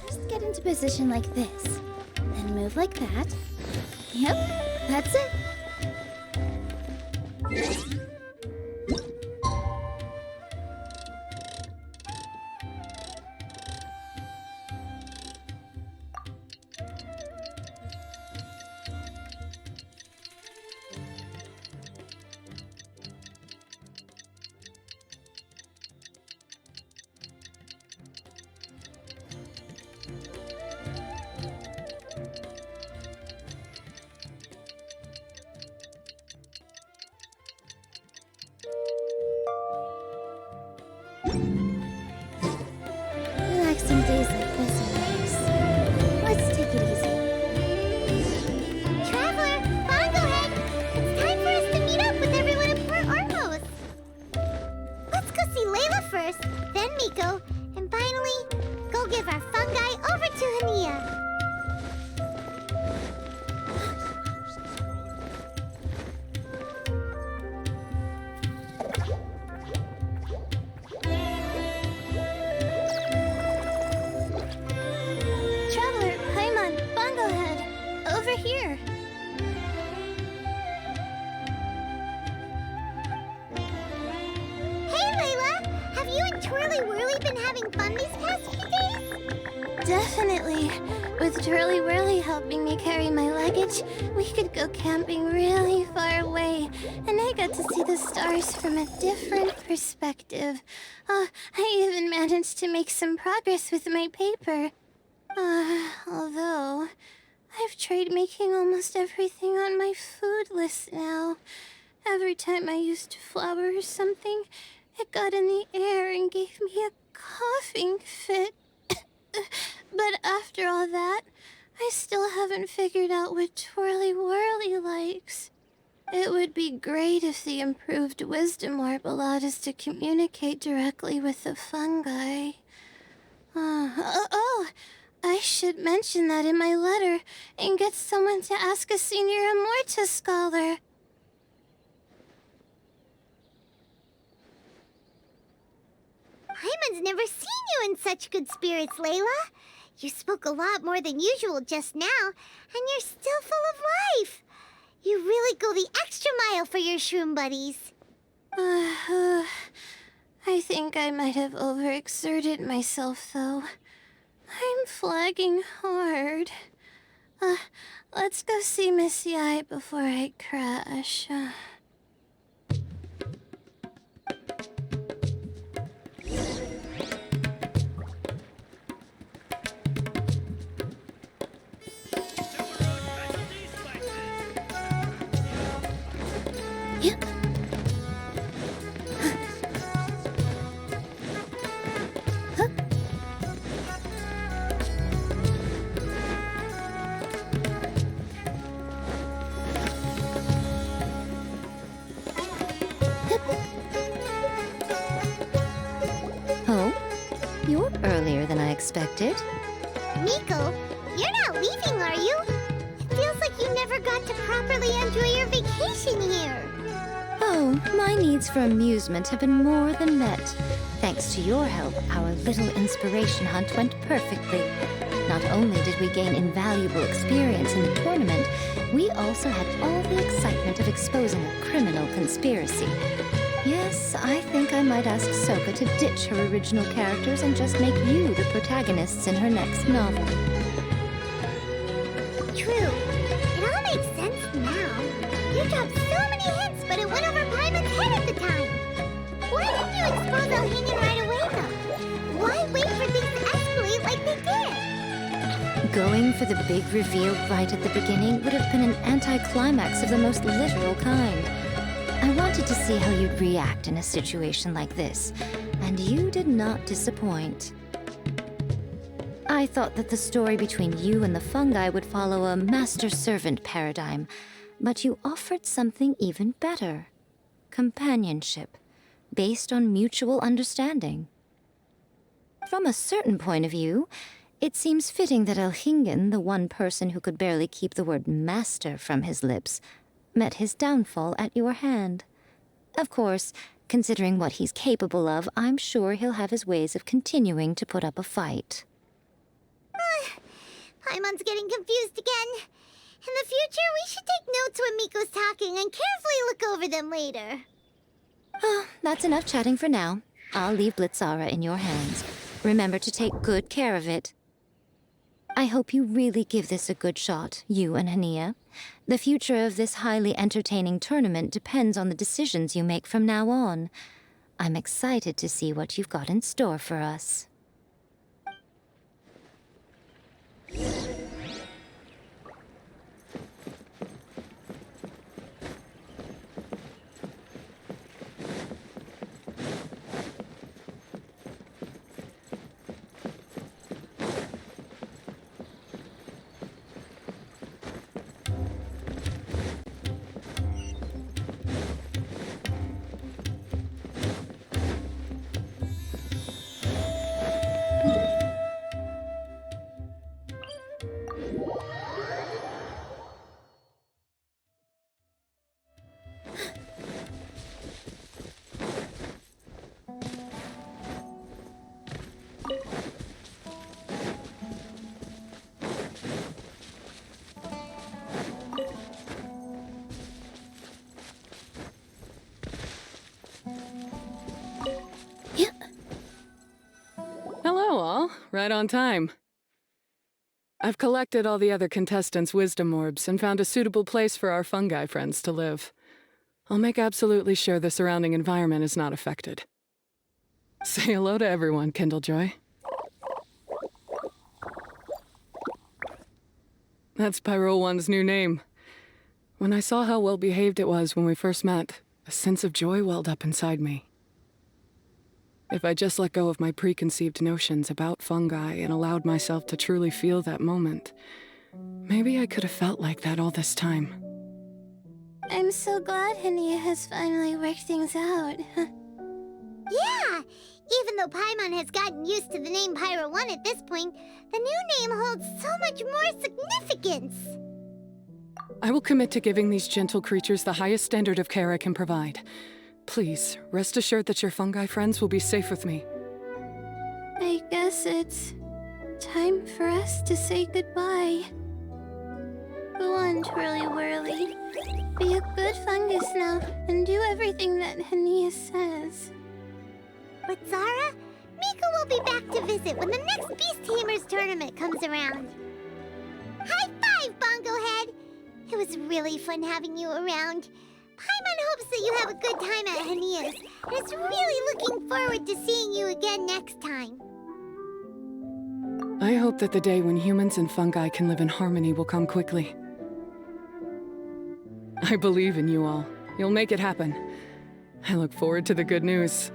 Speaker 6: Just get into position like this. Then move like that. Yep, that's it.
Speaker 7: over here.
Speaker 3: Hey, Layla! Have you and Twirly Whirly been having fun these past few days?
Speaker 7: Definitely. With Twirly Whirly helping me carry my luggage, we could go camping really far away, and I got to see the stars from a different perspective. Oh, I even managed to make some progress with my paper. Although, I've tried making almost everything on my food list now. Every time I used flour or something, it got in the air and gave me a coughing fit. But after all that, I still haven't figured out what Twirly Whirly likes. It would be great if the improved wisdom orb allowed us to communicate directly with the fungi. I should mention that in my letter and get someone to ask a senior Amorta scholar.
Speaker 3: Paimon's never seen you in such good spirits, Layla. You spoke a lot more than usual just now, and you're still full of life. You really go the extra mile for your shroom buddies.
Speaker 7: I think I might have overexerted myself, though. I'm flagging hard. Let's go see Miss Yai before I crash.
Speaker 6: Oh? You're earlier than I expected.
Speaker 3: Miko, you're not leaving, are you? It feels like you never got to properly enjoy your vacation here.
Speaker 6: Oh, my needs for amusement have been more than met. Thanks to your help, our little inspiration hunt went perfectly. Not only did we gain invaluable experience in the tournament, we also had all the excitement of exposing a criminal conspiracy. Yes, I think I might ask Sokka to ditch her original characters and just make you the protagonists in her next novel.
Speaker 3: True. It all makes sense now. You dropped so many hints, but it went over Paimon's head at the time. Why didn't you expose Elhingen right away, though? Why wait for things to escalate like they did?
Speaker 6: Going for the big reveal right at the beginning would have been an anticlimax of the most literal kind. I wanted to see how you'd react in a situation like this, and you did not disappoint. I thought that the story between you and the fungi would follow a master-servant paradigm, but you offered something even better. Companionship, based on mutual understanding. From a certain point of view, it seems fitting that Elhingen, the one person who could barely keep the word master from his lips, met his downfall at your hand. Of course, considering what he's capable of, I'm sure he'll have his ways of continuing to put up a fight.
Speaker 3: Paimon's getting confused again. In the future, we should take notes when Miko's talking and carefully look over them later.
Speaker 6: Oh, that's enough chatting for now. I'll leave Blitzara in your hands. Remember to take good care of it. I hope you really give this a good shot, you and Hania. The future of this highly entertaining tournament depends on the decisions you make from now on. I'm excited to see what you've got in store for us.
Speaker 8: right on time. I've collected all the other contestants' wisdom orbs and found a suitable place for our fungi friends to live. I'll make absolutely sure the surrounding environment is not affected. Say hello to everyone, Kindlejoy. That's Pyro One's new name. When I saw how well behaved it was when we first met, a sense of joy welled up inside me. If I just let go of my preconceived notions about fungi and allowed myself to truly feel that moment, maybe I could have felt like that all this time.
Speaker 7: I'm so glad Hania has finally worked things out.
Speaker 3: Yeah! Even though Paimon has gotten used to the name Pyro 1 at this point, the new name holds so much more significance!
Speaker 8: I will commit to giving these gentle creatures the highest standard of care I can provide. Please, rest assured that your fungi friends will be safe with me.
Speaker 7: I guess it's time for us to say goodbye. Go on, Twirly Whirly. Be a good fungus now, and do everything that Hania says.
Speaker 3: But Zara, Mika will be back to visit when the next Beast Tamers tournament comes around. High five, Bongo Head! It was really fun having you around. Paimon hopes that you have a good time at Hania's, and is really looking forward to seeing you again next time.
Speaker 8: I hope that the day when humans and fungi can live in harmony will come quickly. I believe in you all. You'll make it happen. I look forward to the good news.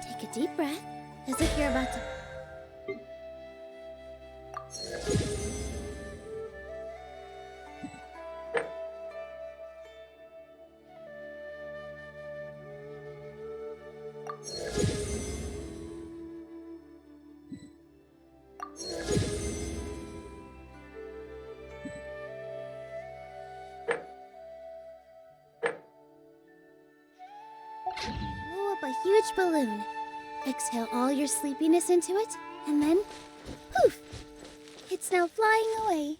Speaker 5: Take a deep breath, as if you're about to... blow up a huge balloon. Exhale all your sleepiness into it, and then, poof! It's now flying away.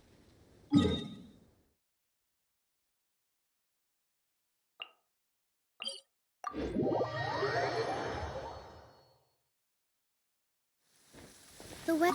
Speaker 5: The wet...